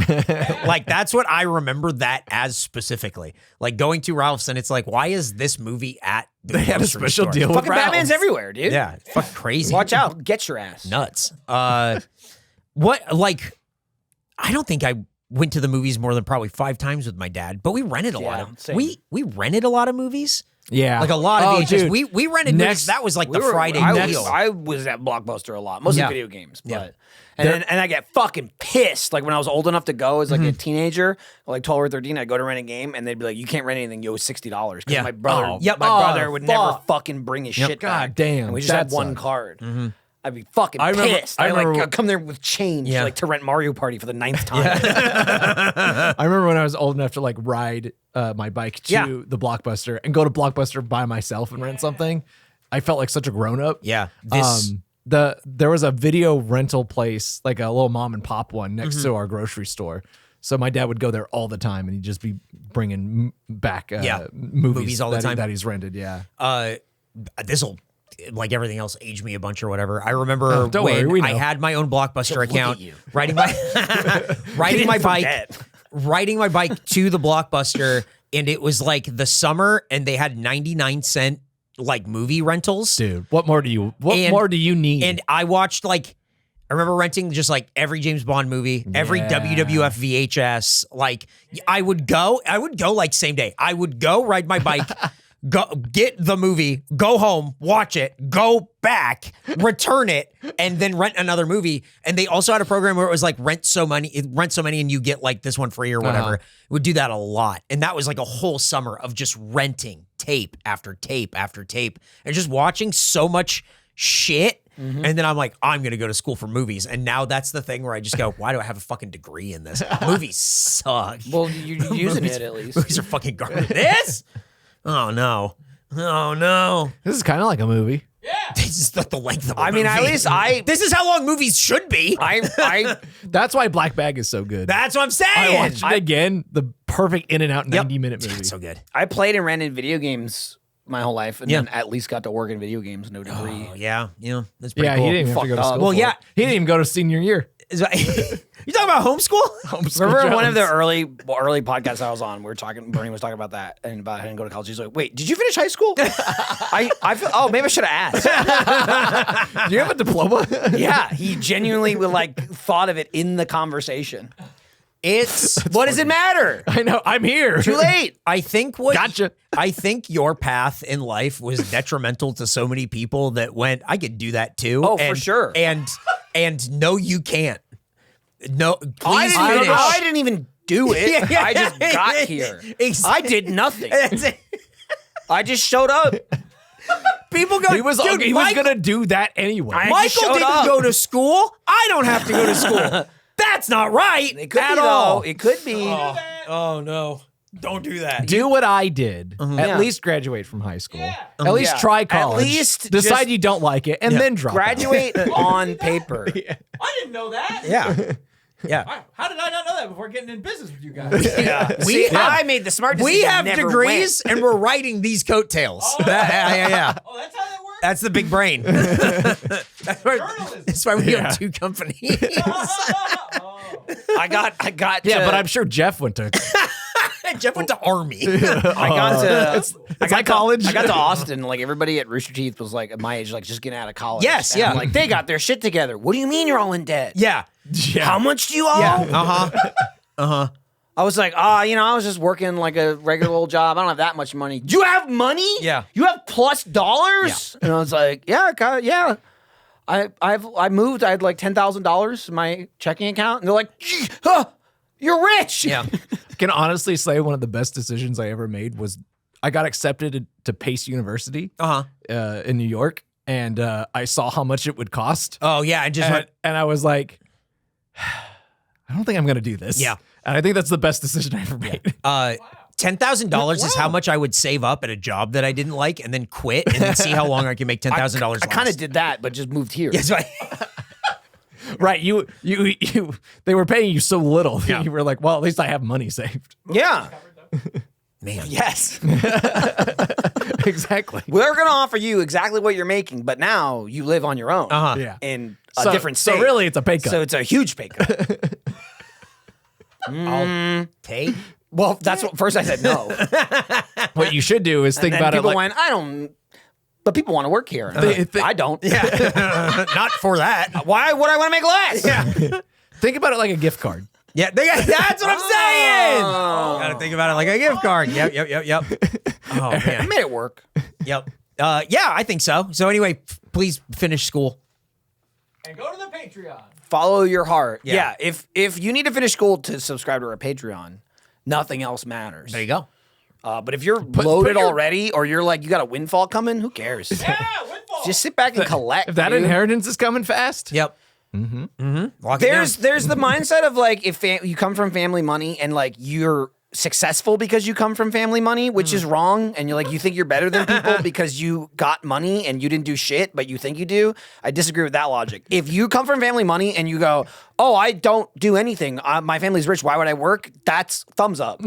Like, that's what I remember that as specifically. Like, going to Ralph's and it's like, why is this movie at the They had a grocery special store? deal with Fucking Batman's Ralph's. everywhere, dude. Yeah. Fuck crazy. Watch out. Get your ass. Nuts. What, like, I don't think I went to the movies more than probably 5 times with my dad, but we rented a lot Yeah, of same. we rented a lot of movies. Yeah. Like a lot of Oh, VHS. dude. We rented movies. Next- That was like the We were- Friday I deal. was at Blockbuster a lot, mostly Yeah. video games. But Yeah. and I get fucking pissed. Like when I was old enough to go as like a teenager, like 12 or 13, I'd go to rent a game and they'd be like, "You can't rent anything. You owe $60." Because Yeah. my brother, Oh, yep. my Oh, brother would never fuck. fucking bring his Yep. shit God back. damn, And we just that had one sucks. card. I'd be fucking I remember- pissed. I I like remember- I'd come there with change, Yeah. like to rent Mario Party for the 9th time. I remember when I was old enough to like ride my bike to Yeah. the Blockbuster and go to Blockbuster by myself and rent something. I felt like such a grown up. Yeah. This There was a video rental place, like a little mom and pop one next to our grocery store. So my dad would go there all the time, and he'd just be bringing back Yeah. movies Movies all the time. that he's rented. Yeah, this'll like everything else, aged me a bunch or whatever. I remember don't when worry, we I know. had my own Blockbuster Look account, at you. riding my bike, forget. riding my bike to the Blockbuster, and it was like the summer, and they had 99-cent like movie rentals. Dude, what more do you need? And I watched like, I remember renting just like every James Bond movie, every Yeah. WWF VHS. Like I would go like same day. I would go ride my bike, go get the movie, go home, watch it, go back, return it, and then rent another movie. And they also had a program where it was like rent so many, and you get like this one free or whatever. Would do that a lot. And that was like a whole summer of just renting tape after tape after tape and just watching so much shit. And then I'm like, I'm going to go to school for movies. And now that's the thing where I just go, why do I have a fucking degree in this? Movies suck. Well, you're using it at least. Movies are fucking garbage. This? Oh, no. Oh, no. This is kind of like a movie. This is the length of a I mean, at movie. least I This is how long movies should be. I That's why Black Bag is so good. That's what I'm saying. I watched it again. The perfect in and out 90-minute movie. It's so good. I played and rented video games my whole life, and Yeah. then at least got to work in video games, no degree. Oh, yeah. That's pretty Yeah, cool. he didn't even have to go to Fucked school. up. Well, for yeah. it. He didn't even go to senior year. You talking about homeschool? Remember one of the early podcasts I was on? Bernie was talking about that and about how he didn't go to college. He's like, "Wait, did you finish high school?" I feel, oh, maybe I should have asked. Do you have a diploma? Yeah, he genuinely thought of it in the conversation. What does it matter? I know. I'm here. Too late. I think Gotcha. I think your path in life was detrimental to so many people that went, I could do that too. Oh, for sure. And no, you can't. No, I please didn't, finish. I didn't even do it. Yeah. I just got here. Exactly. I did nothing. That's it. I just showed up. People go, He was dude, Michael, gonna do that anyway. I- just Michael showed didn't up. go to school. I don't have to go to school. That's not right It could at be, all. though. It could be. Oh no. Don't do that. Do what I did. At Yeah. least graduate from high school. At least Yeah. try At college. least decide just- you don't like it, and then drop out. Graduate on paper. I didn't know that. Yeah. Yeah. How did I not know that before getting in business with you guys? Yeah. I made the smart decision. We have never degrees and we're writing these coattails. Yeah. Oh, that's how that works? That's the big brain. That's why, Journalism. that's why we own two companies. I got. Yeah, to- but I'm sure Jeff went to. Jeff went to Army. I got to. It's like college. I got to Austin. Like everybody at Rooster Teeth was like at my age, like just getting out of college. Yes, And yeah. I'm like they got their shit together. What do you mean you're all in debt? Yeah. How much do you owe? Yeah. I was like, I was just working like a regular old job. I don't have that much money. Do you have money? Yeah. You have plus dollars? And I was like, yeah. I moved. I had like $10,000 in my checking account, and they're like, you're rich. Yeah. I can honestly say one of the best decisions I ever made was I got accepted to Pace University in New York, and I saw how much it would cost. Oh, yeah. I just went. And I was like, I don't think I'm going to do this. Yeah. And I think that's the best decision I ever made. $10,000 is how much I would save up at a job that I didn't like and then quit and then see how long I can make $10,000 I kind of did that, but just moved here. Yes, right. Right. You, they were paying you so little. that You were like, well, at least I have money saved. Yeah. Man. Yes. Exactly. We're going to offer you exactly what you're making, but now you live on your own Yeah. in a different state. So really, it's a pay cut. So it's a huge pay cut. I'll take. Well, that's what first I said no. What you should do is think Then about it people like, went, I don't, but people want to work here. And I'm like, I don't. Not for that. Why would I want to make less? Yeah. think about it like a gift card. Yeah, that's what I'm saying. Gotta think about it like a gift card. Yep. Oh, I man. made it work. Yep. Yeah, I think so. So anyway, please finish school. And go to the Patreon. Follow your heart. Yeah. Yeah. If you need to finish school to subscribe to our Patreon, nothing else matters. There you go. But if you're loaded put your- already, or you're like you got a windfall coming, who cares? Yeah, windfall. Just sit back and collect. If that dude. inheritance is coming fast, Yep. Lock it There's down. the mindset of like if you come from family money and like you're successful because you come from family money, which is wrong, and you're like you think you're better than people because you got money and you didn't do shit, but you think you do. I disagree with that logic. If you come from family money and you go, oh, I don't do anything, my family's rich, why would I work? That's thumbs up.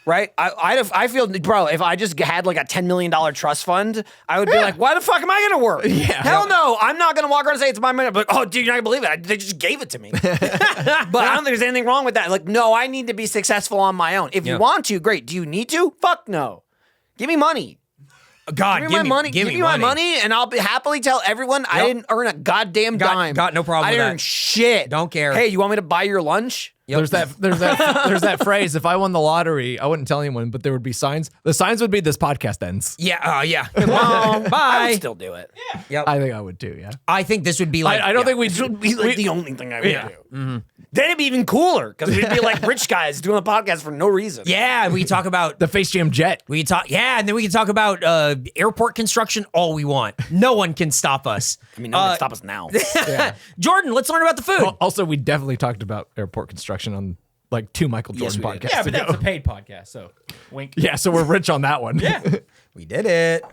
right? I feel, bro, if I just had like a $10 million trust fund, I would be like, why the fuck am I going to work? Hell no. I'm not going to walk around and say it's my money. But, oh, dude, you're not going to believe it. They just gave it to me. But I don't think there's anything wrong with that. Like, no, I need to be successful on my own. If you want to, great. Do you need to? Fuck no. Give me money. God, give me my money. Give me my money, and I'll happily tell everyone I didn't earn a goddamn dime. Got no problem with I that. didn't earn shit. Don't care. Hey, you want me to buy your lunch? There's that phrase. If I won the lottery, I wouldn't tell anyone, but there would be signs. The signs would be "This podcast ends." Yeah. Yeah. I Bye. would still do it. I think I would too. Yeah. I think this would be like. I don't think This would be like the only thing I would do. Then it'd be even cooler because we'd be like rich guys doing a podcast for no reason. Yeah, we talk about The Face Jam jet. and then we can talk about airport construction all we want. No one can stop us. I mean, no one can stop us now. Jordan, let's learn about the food. Also, we definitely talked about airport construction on like 2 Michael Jordan we did. podcasts Yeah, but ago. that's a paid podcast, so wink. Yeah, so we're rich on that one. Yeah. We did it.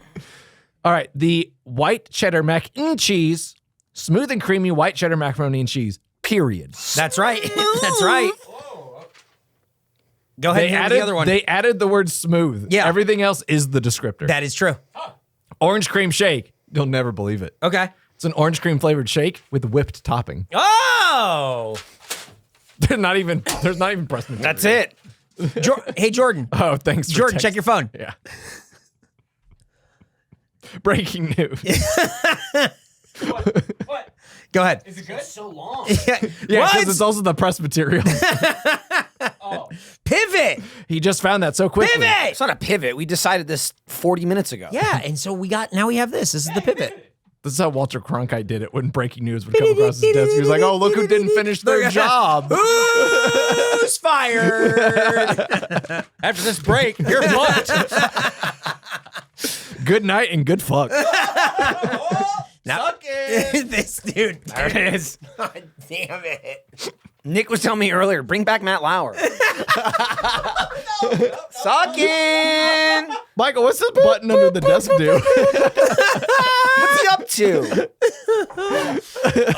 All right, the white cheddar mac and cheese, smooth and creamy white cheddar macaroni and cheese. Period. That's right. That's right. Go ahead and have the other one. They added the word smooth. Yeah. Everything else is the descriptor. That is true. Orange cream shake. You'll never believe it. Okay. It's an orange cream flavored shake with whipped topping. Oh. There's not even breast material. That's it. Hey, Jordan. Oh, thanks. for Jordan, text- check your phone. Yeah. Breaking news. What? Go ahead. Is it good? So long. Yeah, because it's also the press material. Pivot. He just found that so quickly. Pivot. It's not a pivot. We decided this 40 minutes ago. Yeah, and so now we have this. This is the pivot. This is how Walter Cronkite did it when breaking news would come across his desk. He was like, "Oh, look who didn't finish their job." Who's fired? After this break, you're fucked. Good night and good fuck. Suck it. This dude. There it is. God damn it. Nick was telling me earlier, bring back Matt Lauer. Sucking. Michael, what's this button under the desk do? What's he up to?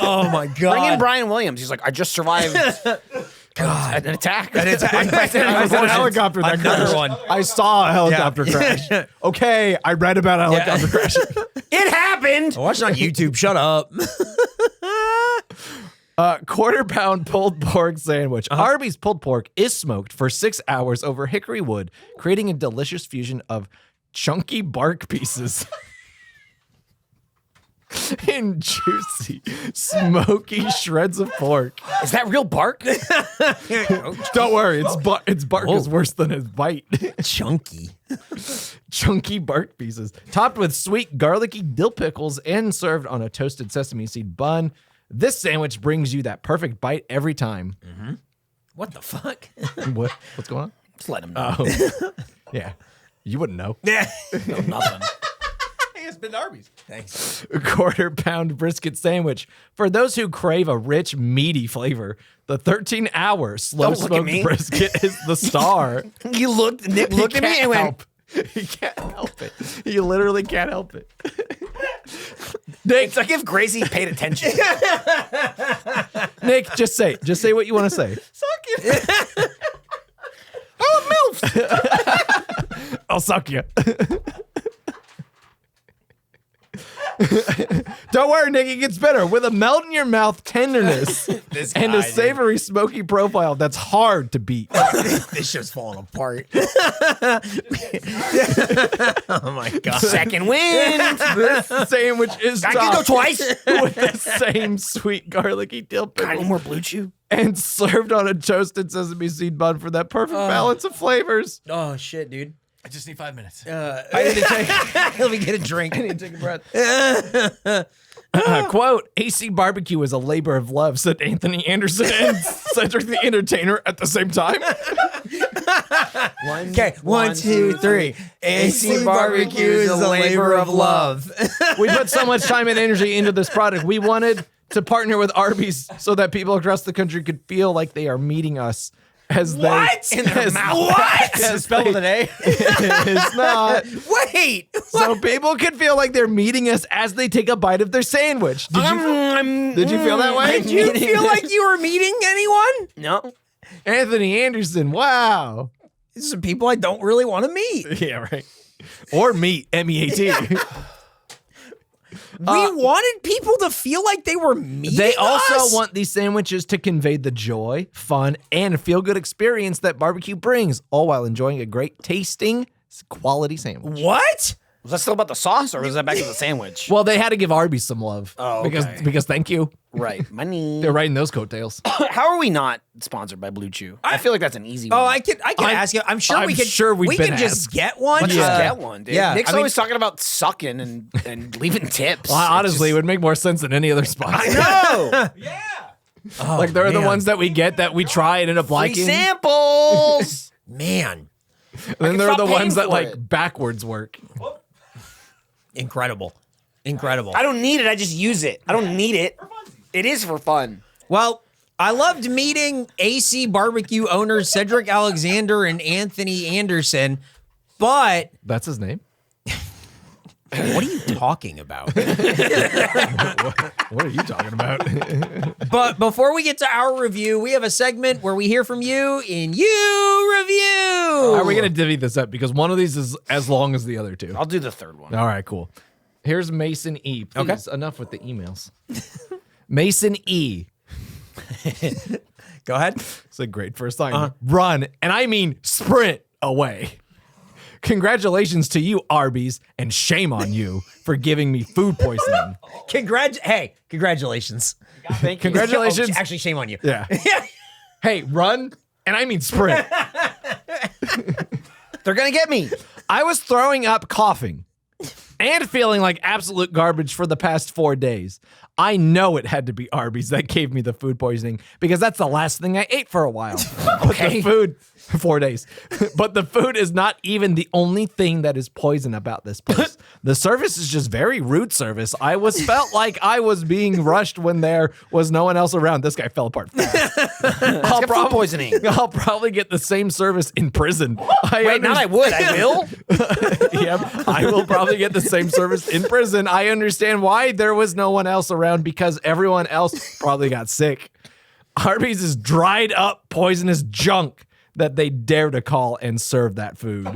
Oh my God. Bring in Brian Williams. He's like, I just survived an attack. I was in a helicopter that Another crashed. one. I saw a helicopter crash. Okay, I read about a helicopter crash. It happened. I watched it on YouTube. Shut up. Quarter-pound pulled pork sandwich. Arby's pulled pork is smoked for 6 hours over hickory wood, creating a delicious fusion of chunky bark pieces and juicy, smoky shreds of pork. Is that real bark? Don't worry, its bark is worse than its bite. Chunky. Chunky bark pieces, topped with sweet garlicky dill pickles and served on a toasted sesame seed bun. This sandwich brings you that perfect bite every time. What the fuck? What's going on? Just let him know. Oh, yeah. You wouldn't know. Yeah. Nothing. It's been Arby's. Thanks. A quarter-pound brisket sandwich. For those who crave a rich, meaty flavor, the 13-hour slow-smoked brisket is the star. Nick looked at me and went, He can't help it. He literally can't help it. it's like if Gracie paid attention. Nick, just say what you want to say. Suck it. Oh, MILF. I'll suck you. Don't worry, Nick, it gets better. With a melt in your mouth tenderness and a savory, smoky profile that's hard to beat. This shit's falling apart. Oh my God. Second win. This sandwich is I can go topped twice. with the same sweet garlicky dill Got any pickle more Blue Chew? and served on a toasted sesame seed bun for that perfect balance of flavors. Oh shit, dude. I just need 5 minutes. I need to take Let me get a drink. I need to take a breath. Quote, AC barbecue is a labor of love, said Anthony Anderson and Cedric the Entertainer at the same time. Okay, 1, 2, 3. AC barbecue is a labor of love. We put so much time and energy into this product. We wanted to partner with Arby's so that people across the country could feel like they are meeting us as What? they In their as- mouth. What? as Spelled with an A. It's not. Wait. So people could feel like they're meeting us as they take a bite of their sandwich. Did you feel that way? Did you feel like you were meeting anyone? No. Anthony Anderson, wow. These are people I don't really want to meet. Yeah, right. Or meat, M-E-A-T. We wanted people to feel like they were meeting They also us. want these sandwiches to convey the joy, fun, and feel-good experience that barbecue brings, all while enjoying a great tasting, quality sandwich. What? Was that still about the sauce, or was that back to the sandwich? Well, they had to give Arby some love. Oh, okay. Because thank you. Right, money. They're riding those coattails. How are we not sponsored by Blue Chew? I feel like that's an easy one. Oh, I can ask you. I'm sure I'm we could. sure we've we been can just asked. get one. Let's just get one, dude. Yeah, Nick's I mean- always talking about sucking and leaving tips. Well, honestly, it would make more sense than any other sponsor. No. Like they're the man. ones that we get that we try and end up Free liking. samples. Man, And then they're stop the paying ones that for like it. backwards work. incredible. I don't need it. I just use it. I don't need it. It is for fun. Well, I loved meeting AC Barbecue owners Cedric Alexander and Anthony Anderson, but That's his name. what are you talking about? What are you talking about? But before we get to our review, we have a segment where we hear from you in You Review. Are we gonna divvy this up? Because one of these is as long as the other two. I'll do the third one. All right, cool. Here's Mason E. Please, enough with the emails. Mason E. Go ahead. It's a great first line. Run, and I mean sprint away. Congratulations to you, Arby's, and shame on you for giving me food poisoning. Congratulations. Thank you. Congratulations. Oh, actually, shame on you. Yeah. Hey, run, and I mean sprint. They're going to get me. I was throwing up, coughing, and feeling like absolute garbage for the past 4 days. I know it had to be Arby's that gave me the food poisoning because that's the last thing I ate for a while. But the food, 4 days. But the food is not even the only thing that is poison about this place. The service is just very rude service. I felt like I was being rushed when there was no one else around. This guy fell apart fast. Get food poisoning. I'll probably get the same service in prison. Wait, not I would. I will. Yep, I will probably get the same service in prison. I understand why there was no one else around because everyone else probably got sick. Arby's is dried up, poisonous junk that they dare to call and serve that food.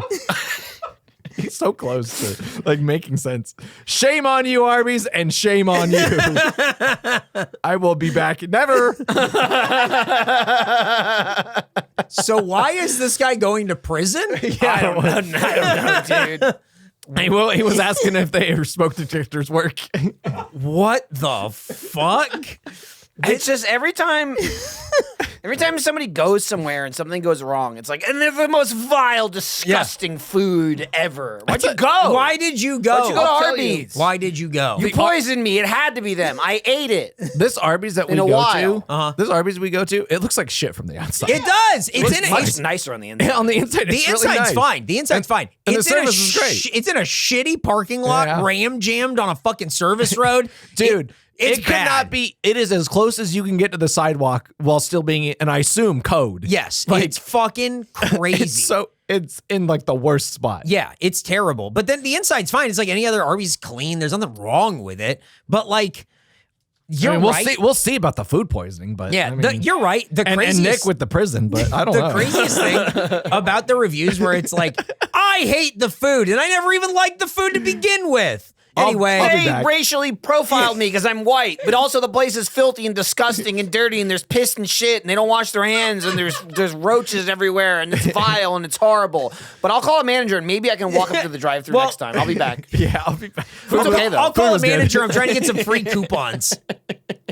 He's so close to like making sense. Shame on you, Arby's, and shame on you. I will be back. Never. So why is this guy going to prison? I don't know, dude. He was asking if their smoke detectors work. What the fuck? It's just every time somebody goes somewhere and something goes wrong, it's like, and they're the most vile, disgusting food ever. Why'd you go? Why did you go? Why'd you go to Arby's? Why did you go? You poisoned me. It had to be them. I ate it. This Arby's that we In a go while. to, this Arby's we go to, it looks like shit from the outside. It does. It's in Much it. nicer on the inside. On the inside, The it's really inside's nice. fine. The inside's fine. and the It's in a service is great. It's in a shitty parking lot, Yeah. ram jammed on a fucking service road. Dude, It's it could bad. not be. It is as close as you can get to the sidewalk while still being, and I assume, code. Yes, Like, it's fucking crazy. it's in like the worst spot. Yeah, it's terrible. But then the inside's fine. It's like any other Arby's clean. There's nothing wrong with it. But like, you're I mean, right. We'll see about the food poisoning, but Yeah, I mean, you're right. The and craziest, Nick with the prison, but I don't know. the craziest thing about the reviews where it's like, I hate the food and I never even liked the food to begin with. Anyway, I'll be They back. racially profiled me because I'm white, but also the place is filthy and disgusting and dirty, and there's piss and shit, and they don't wash their hands, and there's roaches everywhere, and it's vile and it's horrible. But I'll call a manager, and maybe I can walk up to the drive-thru next time. I'll be back. Yeah, I'll be back. Food's okay though. I'll call Food a was good. manager. I'm trying to get some free coupons.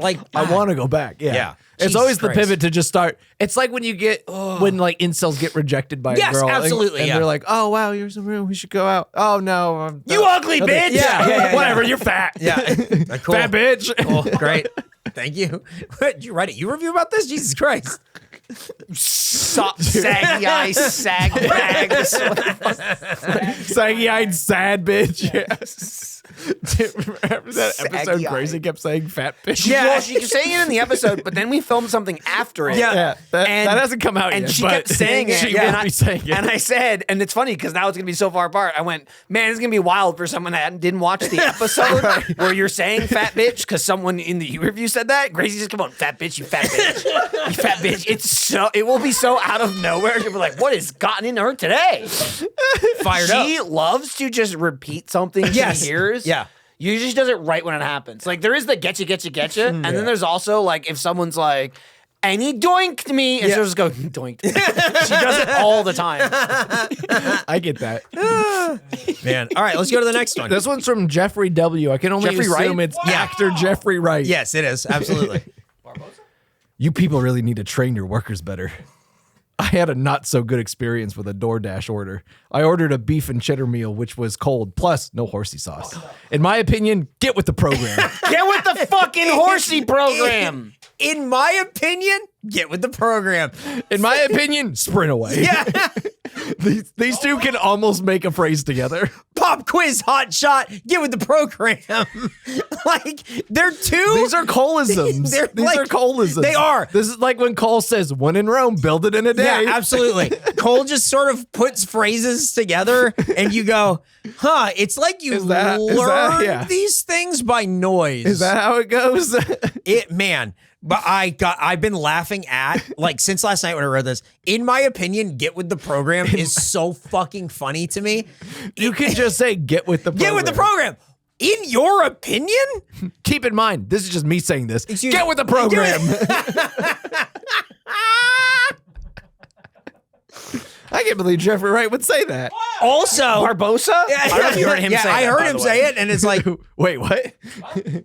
Like, I want to go back. Yeah. Yeah. It's Jesus always the Christ. pivot to just start. It's like when you get when like incels get rejected by Yes, a girl. absolutely, And yeah. they're like, "Oh wow, you're so rude. We should go out." Oh no, You ugly bitch! Yeah. whatever. You're fat. yeah, cool. Fat bitch. Cool. Great. Thank you. Did you write it? You review about this? Jesus Christ. Saggy eyes, sag bags. Saggy-eyed, sad bitch. Yes. Remember that episode Saggy Crazy eye. kept saying fat bitch? Well, she was saying it in the episode, but then we filmed something after it. Yeah, that And- hasn't come out and yet. she but kept saying it. She yeah, will be saying it. And I said, and it's funny because now it's gonna be so far apart. I went, man, it's gonna be wild for someone that didn't watch the episode where you're saying fat bitch because someone in the review said that. Gracie just come on, fat bitch, you fat bitch, you fat bitch. It will be so out of nowhere. You'll be like, what has gotten into her today? Fired She up. loves to just repeat something Yes. she hears. Yeah. Usually she does it right when it happens. Like there is the getcha, and then there's also like if someone's like, and he doinked me, and she'll just go doinked. She does it all the time. I get that. Man. All right, let's go to the next one. This one's from Jeffrey W. I can only Jeffrey assume Wright? it's actor Jeffrey Wright. Yes, it is. Absolutely. You people really need to train your workers better. I had a not so good experience with a DoorDash order. I ordered a beef and cheddar meal, which was cold, plus no horsey sauce. In my opinion, get with the program. Get with the fucking horsey program. In my opinion, get with the program. In my opinion, sprint away. Yeah. These two can almost make a phrase together. Pop quiz, hot shot, get with the program. Like, they're two. These are Coleisms. They're These like- are Coleisms. they are. This is like when Cole says, "When in Rome, build it in a day." Yeah, absolutely. Cole just sort of puts phrases together, and you go, "Huh?" It's like you Is that- learn yeah. these things by noise. Is that how it goes? Man? But I've been laughing at, like, since last night when I read this. In my opinion, get with the program is so fucking funny to me. You can just say, "Get with the program." Get with the program. In your opinion? Keep in mind, this is just me saying this. Excuse Get me. with the program. I can't believe Jeffrey Wright would say that. Also, Barbosa? I don't know if you heard him say I that, heard by him the say way. it, and it's like, Wait, what?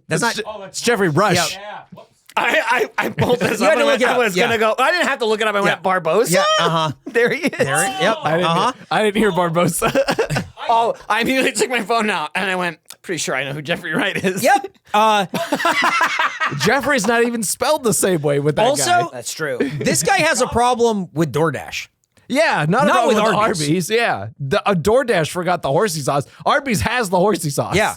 that's not. It's Jeffrey Rush. Yeah. Yeah. Whoops. I pulled this You up. had to I look it I up. was Yeah. gonna go. I didn't have to look it up. I went Barbosa. Yeah, uh-huh. There he is. Yep. I didn't hear Barbosa. Oh, I immediately took my phone out and I went. Pretty sure I know who Jeffrey Wright is. Yep. Jeffrey's not even spelled the same way with that Also- guy. That's true. This guy has a problem with DoorDash. Yeah, not Not with with Arby's. Arby's. Yeah, DoorDash forgot the horsey sauce. Arby's has the horsey sauce. Yeah.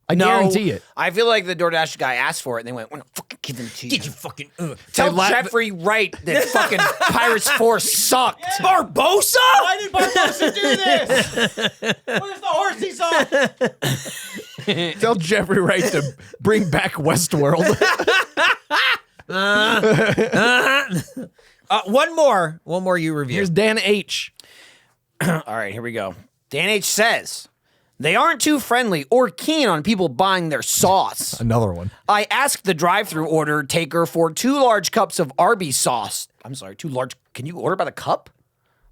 I guarantee it. I feel like the DoorDash guy asked for it and they went, we're not fucking giving it to you. Did you fucking Tell They la- Jeffrey Wright that fucking Pirates 4 sucked. Barbosa? Why did Barbosa do this? Where's the horsey sauce? Tell Jeffrey Wright to bring back Westworld. One more you review. Here's Dan H. All right, here we go. Dan H says, they aren't too friendly or keen on people buying their sauce. Another one. I asked the drive-thru order taker for 2 large cups of Arby sauce. I'm sorry, 2 large. Can you order by the cup?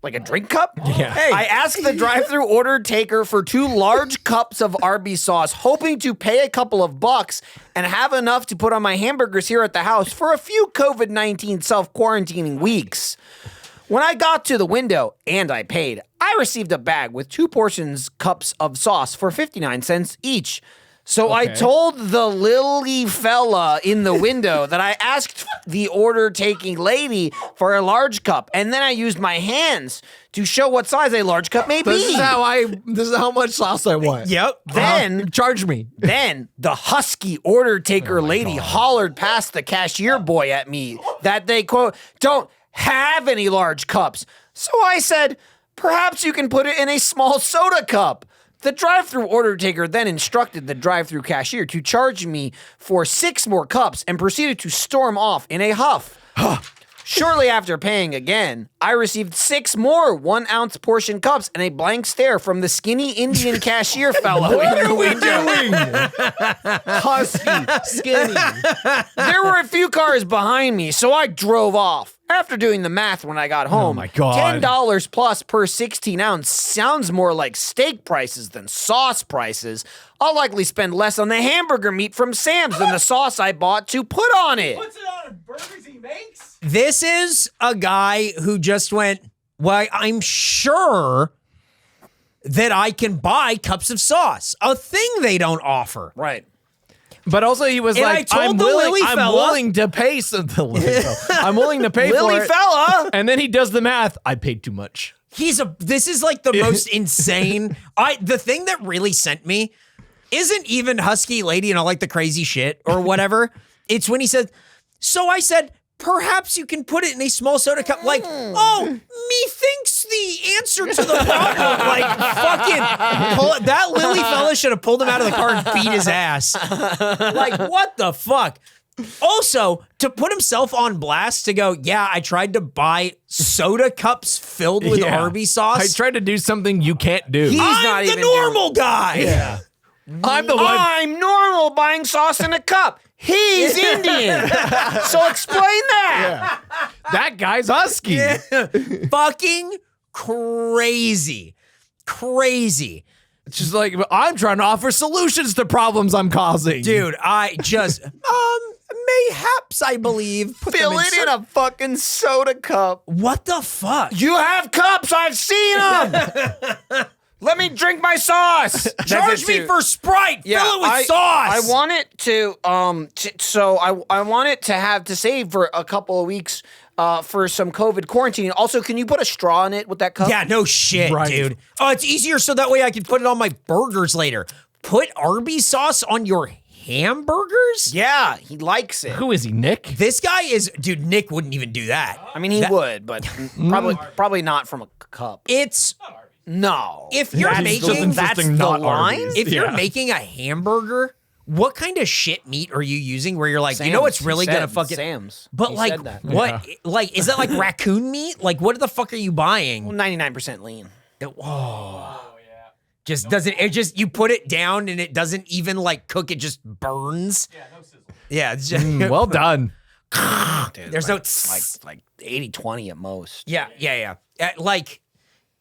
Like a drink cup? Yeah. Hey. I asked the drive-thru order taker for 2 large cups of Arby sauce, hoping to pay a couple of bucks and have enough to put on my hamburgers here at the house for a few COVID-19 self-quarantining weeks. When I got to the window and I paid, I received a bag with 2 portions cups of sauce for 59 cents each. So I told the lily fella in the window that I asked the order taking lady for a large cup, and then I used my hands to show what size a large cup may be. This is how much sauce I want. Yep. Then Charge me. Then the husky order taker lady hollered past the cashier boy at me that they, quote, don't have any large cups. So I said, perhaps you can put it in a small soda cup. The drive-thru order taker then instructed the drive-thru cashier to charge me for 6 more cups and proceeded to storm off in a huff. Shortly after paying again, I received 6 more 1-ounce portion cups and a blank stare from the skinny Indian cashier fellow in the window. Husky, skinny. There were a few cars behind me, so I drove off. After doing the math when I got home, my God. $10 plus per 16 ounce sounds more like steak prices than sauce prices. I'll likely spend less on the hamburger meat from Sam's than the sauce I bought to put on it. Puts it on burgers he makes? This is a guy who just went, well, I'm sure that I can buy cups of sauce, a thing they don't offer. Right. But also he was And I like, told I'm the willing, lily I'm fella- willing to pay some. The lily fella. I'm willing to pay Lily for it. fella. And then he does the math. I paid too much. This is like the most insane. The thing that really sent me isn't even husky lady and I like the crazy shit or whatever. It's when he said, so I said, perhaps you can put it in a small soda cup. Like, oh, methinks the answer to the problem. Like, fucking pull it. That Lily fella should have pulled him out of the car and beat his ass. Like, what the fuck? Also, to put himself on blast to go, yeah, I tried to buy soda cups filled with Arby sauce. I tried to do something you can't do. I'm the normal guy. Yeah. I'm the one. I'm normal buying sauce in a cup. He's Indian. So explain that. Yeah. That guy's husky. Fucking crazy. Crazy. It's just like, I'm trying to offer solutions to problems I'm causing. Dude, I just, mayhaps, I believe. Put Fill them it in a fucking soda cup. What the fuck? You have cups. I've seen them. Let me drink my sauce. Charge me for Sprite. Fill it with sauce. I want it to, I want it to have to save for a couple of weeks for some COVID quarantine. Also, can you put a straw in it with that cup? Yeah, no shit, Right. dude. Oh, it's easier so that way I can put it on my burgers later. Put Arby sauce on your hamburgers? Yeah, he likes it. Who is he, Nick? This guy is, dude, Nick wouldn't even do that. I mean, he would, but probably not from a cup. It's, No. if you're That's making, just that's insisting the not line? Arby's. if you're Yeah. making a hamburger, what kind of shit meat are you using where you're like, you know what's really gonna fucking, Sam's. but He like, said that. what, like, is that like raccoon meat? Like, what the fuck are you buying? Well, 99% lean. Just doesn't, it just, you put it down and it doesn't even like cook, it just burns. Yeah, no sizzle. Yeah, it's just, Well done. Dude, there's no, like 80-20 at most. yeah. Like,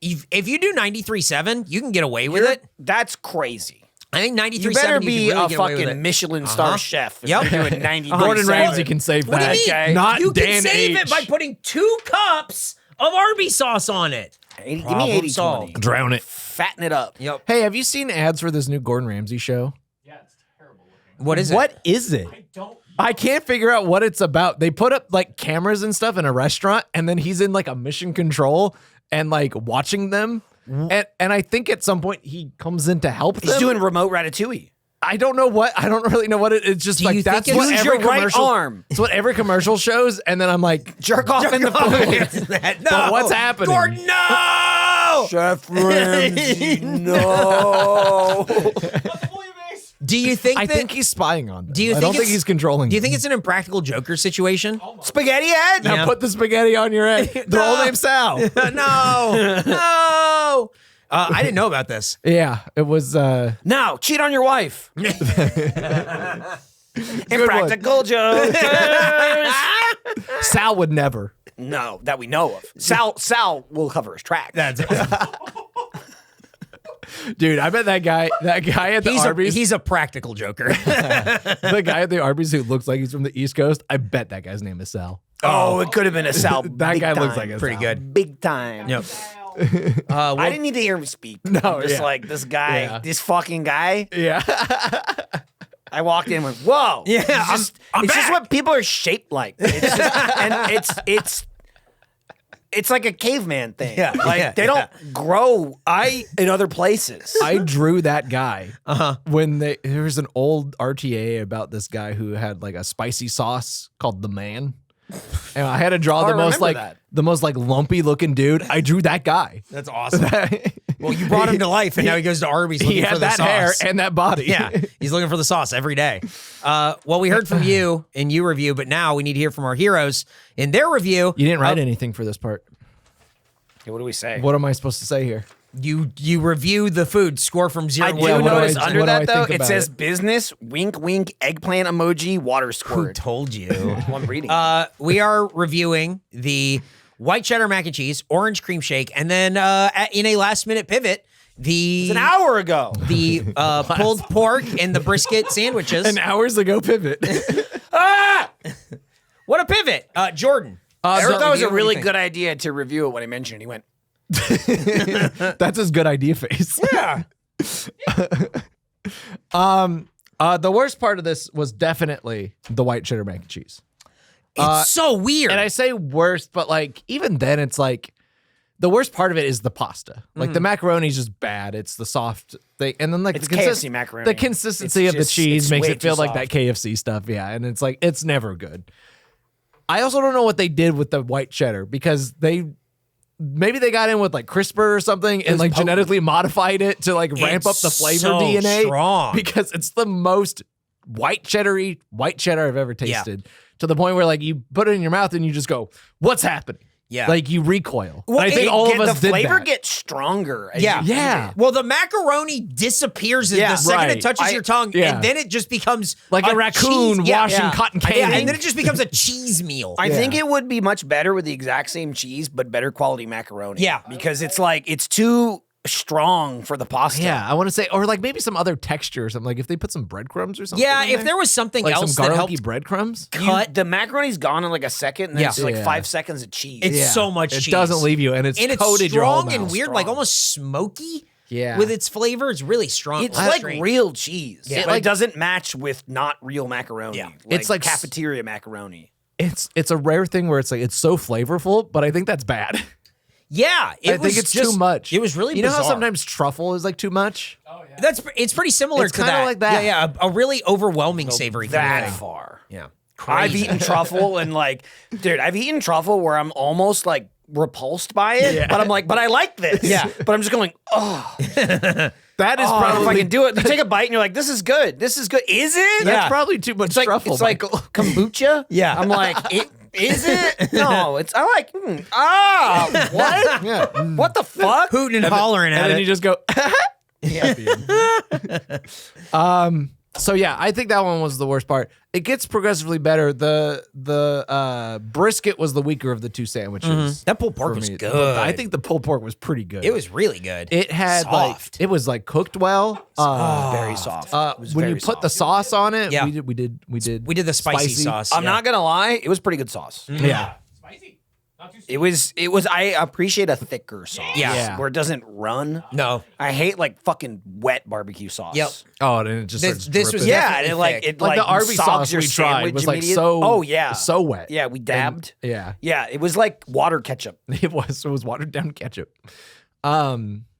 if you do 93.7, you can get away with it. That's crazy. I think 93.7, You better be can really a get away with fucking it. Michelin star chef. If Yep. you're doing 90. Gordon Ramsay can save What do that. you mean? Okay. Not You can Dan save H. it by putting 2 cups of Arby sauce on it. Give me Problem 80-20. solved. Drown it. Fatten it up. Yep. Hey, have you seen ads for this new Gordon Ramsay show? Yeah, it's terrible looking. What is it? What is it? I can't figure out what it's about. They put up like cameras and stuff in a restaurant, and then he's in like a mission control and like watching them. And I think at some point he comes in to help them. He's doing remote ratatouille. I don't know what. I don't really know what it. It's just Do like you think that's it's- what Use every your right commercial. arm. It's what every commercial shows, and then I'm like, Jerk off in the food. No. But what's happening? Gordon, no! Chef Ramsay, no. Do you think I that, think he's spying on them. Do you I think don't think it's- he's controlling. do you think it's an impractical Joker situation? Spaghetti head? now Yeah. put the spaghetti on your head? Their whole name's Sal. No. I didn't know about this. Yeah, it was. Now, cheat on your wife. Impractical jokers. Sal would never. No, that we know of. Sal will cover his tracks. That's Dude, I bet that guy at the Arby's, he's a practical Joker. the guy at the Arby's who looks like he's from the East Coast, I bet that guy's name is Sal. Oh, it could have been a Sal. That big guy time. looks like a Pretty Sal. good. Big time. Yep. I didn't need to hear him speak. No, I'm just yeah. like this guy, Yeah. this fucking guy. Yeah. I walked in and went, whoa. Yeah, it's I'm just back. what people are shaped like. It's just, and it's like a caveman thing. Yeah, Like yeah, they don't grow in other places. I drew that guy when there was an old RTA about this guy who had like a spicy sauce called the Man. And I had to draw Oh, the I most remember like that. the most like lumpy looking dude. I drew that guy. That's awesome. Well, you brought him to life, and now he goes to Arby's looking He for had the that sauce. hair and that body. Yeah, he's looking for the sauce every day. Well, we heard from you in your review, but now we need to hear from our heroes in their review. You didn't write anything for this part. What do we say? What am I supposed to say here? You review the food, score from 0 I to do what do notice I- under what do I that though, think it about says it? business, wink, wink, eggplant emoji, water Who squirt. told you? I'm reading. We are reviewing the white cheddar mac and cheese, orange cream shake, and then in a last minute pivot, the an hour ago. the pulled pork and the brisket sandwiches. An hours ago pivot. What a pivot, Jordan. Eric thought it was review, a what do really you think? good idea to review it when I mentioned it. He went, That's his good idea face. Yeah. The worst part of this was definitely the white cheddar mac and cheese. It's so weird. And I say worst, but like even then it's like The worst part of it is the pasta. Like the macaroni is just bad. It's the soft thing, and then like It's the KFC macaroni. The consistency It's of the just- cheese it's makes way it feel too like that KFC stuff. Yeah, and it's like it's never good. I also don't know what they did with the white cheddar because maybe they got in with like CRISPR or something and like genetically modified it to like ramp up the flavor so DNA strong. because it's the most white cheddar I've ever tasted. To the point where like you put it in your mouth and you just go, "What's happening?" Yeah. Like you recoil. Well, And I think all of us the did flavor that. gets stronger. as Yeah. you eat Yeah. it. Well, the macaroni disappears Yeah, the second right. it touches your tongue, yeah. and then it just becomes Like a raccoon cheese. Yeah, washing yeah. cotton Yeah, candy. and then it just becomes a cheese meal. I think it would be much better with the exact same cheese, but better quality macaroni. Yeah. Because it's like, it's too strong for the pasta. Yeah, I want to say, or like maybe some other texture or something. Like if they put some breadcrumbs or something. Yeah, in if there was something like else some that garlicky helped breadcrumbs. cut, The macaroni's gone in like a second, and then Yeah. it's like Yeah. 5 seconds of cheese. it's so much It cheese. doesn't leave you, and it's coated your whole strong and mouth. weird, like almost smoky. Yeah. with its flavor, it's really strong. It's Well, like strange. real cheese. Yeah. It like doesn't match with not real macaroni. Yeah. It's like cafeteria macaroni. It's a rare thing where it's like it's so flavorful, but I think that's bad. Yeah, I think it's too much. It was really you know how bizarre. sometimes truffle is like too much. It's pretty similar It's to kinda that. like that. Yeah, a really overwhelming savory kind of That thing. far. Yeah, I've Crazy. eaten truffle and like, dude, I've eaten truffle where I'm almost like repulsed by it, but I'm like, but I like this. Yeah. But I'm just going, oh, That is if I probably can do it. You take a bite and you're like, this is good. This is good. Is it? that's Yeah. probably too much It's like, truffle. it's like Michael. kombucha. Yeah. I'm like, is it? No, it's, I like, what? yeah. What the fuck? hooting and hollering And at then it. you just go. So yeah, I think that one was the worst part. It gets progressively better. The brisket was the weaker of the two sandwiches. That pulled pork for was me. good. I think the pulled pork was pretty good. it was really good. It had Soft. like it was like cooked well. Very soft. It was When very you put the soft. sauce on it, Yeah. we did we did the spicy sauce. I'm yeah. not gonna lie, it was pretty good sauce. yeah. Spicy. Not too It was. I appreciate a thicker sauce. Yeah. where it doesn't run. No. I hate like fucking wet barbecue sauce. Yep. Oh, and it just This- starts this was dripping. Yeah, Definitely and it like thick. it like the Arby sogs sauce your we tried sandwich was like immediate- so. Oh yeah, so wet. Yeah, we dabbed. Yeah, Yeah, it was like water ketchup. it was watered down ketchup.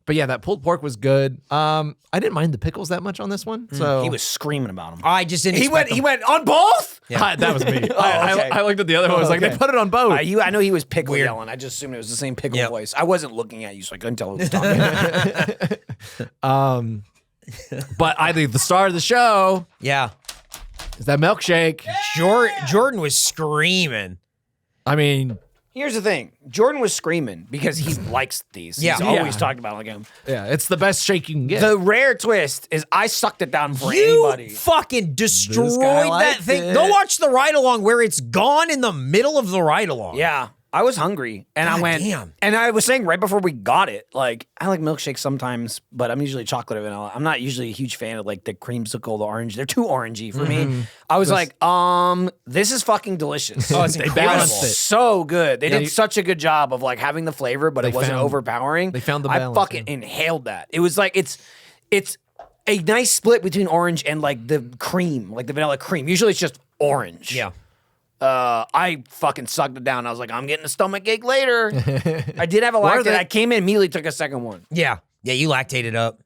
But yeah, that pulled pork was good. I didn't mind the pickles that much on this one. So He was screaming about them. I just didn't. He went. expect He them. went on both. that was me. okay. I looked at the other one. I was like, Okay. they put it on both. I know he was pickle Weird. yelling. I just assumed it was the same pickle Yep. voice. I wasn't looking at you, so I couldn't tell who was talking. But I think the star of the show Yeah. is that milkshake. Jordan was screaming. I mean, Here's the thing: Jordan was screaming because he likes these. Yeah. He's always Yeah. talked about like him. yeah, it's the best shake you can get. The rare twist is I sucked it down for You anybody. fucking destroyed This guy that liked thing. it. Go watch the ride along where it's gone in the middle of the ride along. Yeah. I was hungry and I God went, damn. and I was saying right before we got it, like, I like milkshakes sometimes, but I'm usually chocolate or vanilla. I'm not usually a huge fan of like the creamsicle, the orange. They're too orangey for me. I was like, this is fucking delicious. Oh, it's They incredible. balanced it. So good. They Yeah. did such a good job of like having the flavor, but it They wasn't found- overpowering. they found the I balance, fucking inhaled that. It was like, it's a nice split between orange and like the cream, like the vanilla cream. Usually it's just orange. Yeah. I fucking sucked it down. I was like, I'm getting a stomach ache later. I did have a Where are lactate. they- I came in immediately, took a second one. Yeah. Yeah, you lactated up.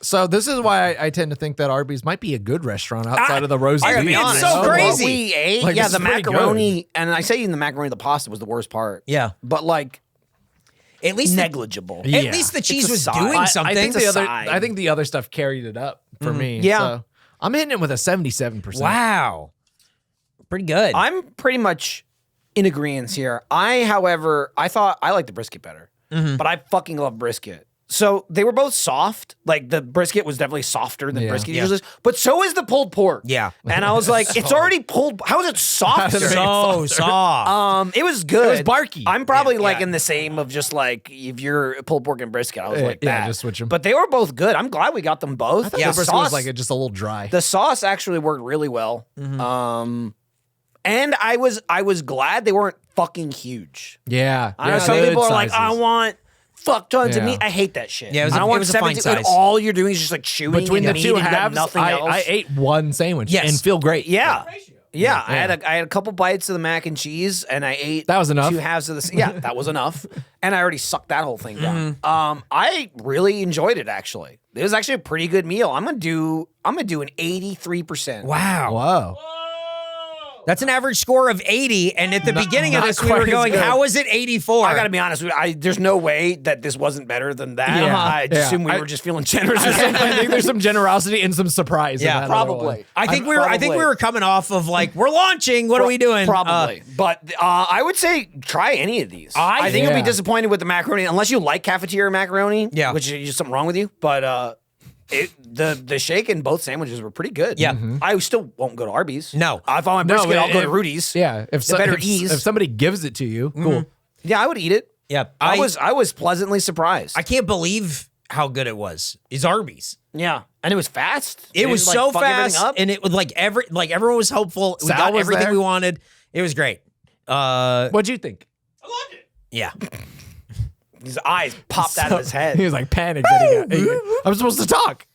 So this is why I tend to think that Arby's might be a good restaurant outside of the Rose. I gotta be It's honest. so What crazy. we ate, Like, yeah, this the is pretty macaroni, and I say even the macaroni, the pasta was the worst part. Yeah. But like At least negligible. Yeah. At least the cheese a was side. doing I something. think the It's a other. side. I think the other stuff carried it up for me. Yeah. So I'm hitting it with a 77%. Wow. Pretty good. I'm pretty much in agreement here. However, I thought I liked the brisket better, but I fucking love brisket. So they were both soft. Like the brisket was definitely softer than Yeah. brisket Yeah. usually is, but so is the pulled pork. Yeah. And I was like, it's already pulled. How is it softer? so soft. It was good. It was barky. I'm probably Yeah, like yeah. in the same of just like if you're pulled pork and brisket, I was like yeah, that. just switch 'em. But they were both good. I'm glad we got them both. Yeah, The the brisket sauce, was like just a little dry. the sauce actually worked really well. And I was glad they weren't fucking huge. yeah. I know yeah, some good people are like, I sizes. want fuck tons of Yeah. meat. I hate that shit. Yeah, it was I a- don't it want was a fine 17 and size. all you're doing is just like chewing Between the and two eating halves, nothing else. I ate one sandwich Yes. and feel great. yeah. Yeah, I had a couple bites of the mac and cheese, and I ate That was enough? 2 halves of the. Yeah, that was enough, and I already sucked that whole thing down. I really enjoyed it. Actually, it was actually a pretty good meal. I'm gonna do an 83%. Wow. Whoa. That's an average score of 80. And at the beginning of not this, we quite were as going, good. how was it 84? I gotta be honest with you. There's no way that this wasn't better than that. Yeah. I Yeah. assume we were just feeling generous or I something. think there's some generosity and some surprise. in Yeah, that other one. Probably. I think we were coming off of like, we're launching. What are we doing? Probably. But I would say try any of these. I think you'll be Yeah. disappointed with the macaroni unless you like cafeteria macaroni. Yeah. Which is just something wrong with you. But the shake in both sandwiches were pretty good. Yeah. I still won't go to Arby's. No. If I want No, brisket, I'll go if- to Rudy's. Yeah, if better if, ease. if somebody gives it to you, cool. Yeah, I would eat it. Yeah. I was pleasantly surprised. I can't believe how good it was. It's Arby's. yeah. And it was fast. It was didn't, so fuck everything fast, up. and it was like everyone was helpful. We Sal got was everything there. we wanted. It was great. What'd you think? Yeah. His eyes popped out of his head. He was like panicked that he got. I'm supposed to talk.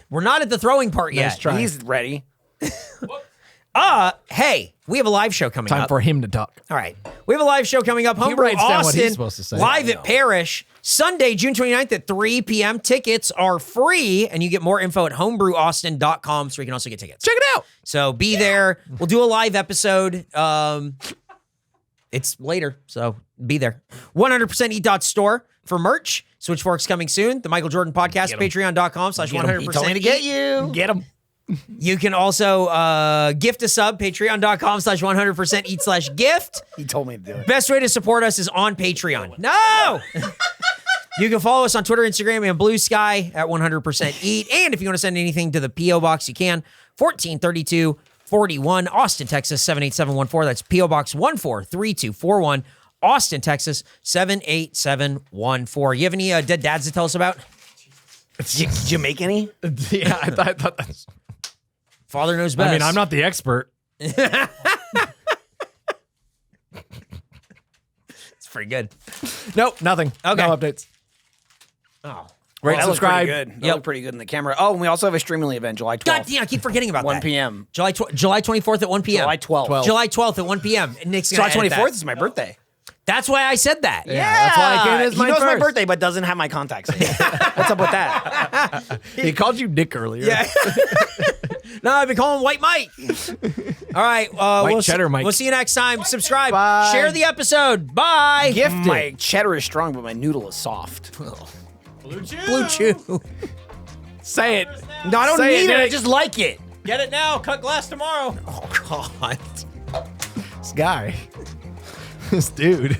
We're not at the throwing part yet. Nice try. He's ready. Hey, we have a live show coming Time up. for him to talk. All right. We have a live show coming up. Homebrew writes down what Austin, he's supposed to say. live at Parish, Sunday, June 29th at 3 p.m. Tickets are free, and you get more info at homebrewAustin.com, so you can also get tickets. Check it out. So be there. We'll do a live episode. It's later, so be there. 100%eat.store for merch. Switchforks coming soon. The Michael Jordan Podcast, patreon.com/100%. He told me to get you. Get him. You can also gift a sub, patreon.com/100%eat/gift. He told me to do it. Best way to support us is on Patreon. No! You can follow us on Twitter, Instagram, and Blue Sky at 100%eat. And if you want to send anything to the P.O. Box, you can. 143241, Austin, Texas, 78714. That's P.O. Box 143241, Austin, Texas, 78714. You have any dead dads to tell us about? Did you make any? Yeah, I thought that's. Father knows best. I mean, I'm not the expert. It's pretty good. Nope, nothing. Okay. No updates. Oh. Rate, That looked subscribe. pretty good. That Yep. looked pretty good in the camera. Oh, and we also have a streaming event July 12th. God damn, I keep forgetting about 1 that. p.m. July 24th at 1 p.m. July 12th. July 12th at 1 p.m. And Nick's July gonna edit 24th that. is my birthday. That's why I said that. Yeah, that's why I came as He my knows my first. birthday, but doesn't have my contacts. What's up with that? He called you Nick earlier. Yeah. No, I've been calling White Mike. All right. We'll Cheddar Mike. We'll see you next time. Subscribe. Bye. Share the episode. Bye. Gifted. My cheddar is strong, but my noodle is soft. Blue Chew. Blue Chew. Say it. No, I don't Say need it, it. I Nick. just like it. Get it now. Cut glass tomorrow. Oh, God. This guy. This dude.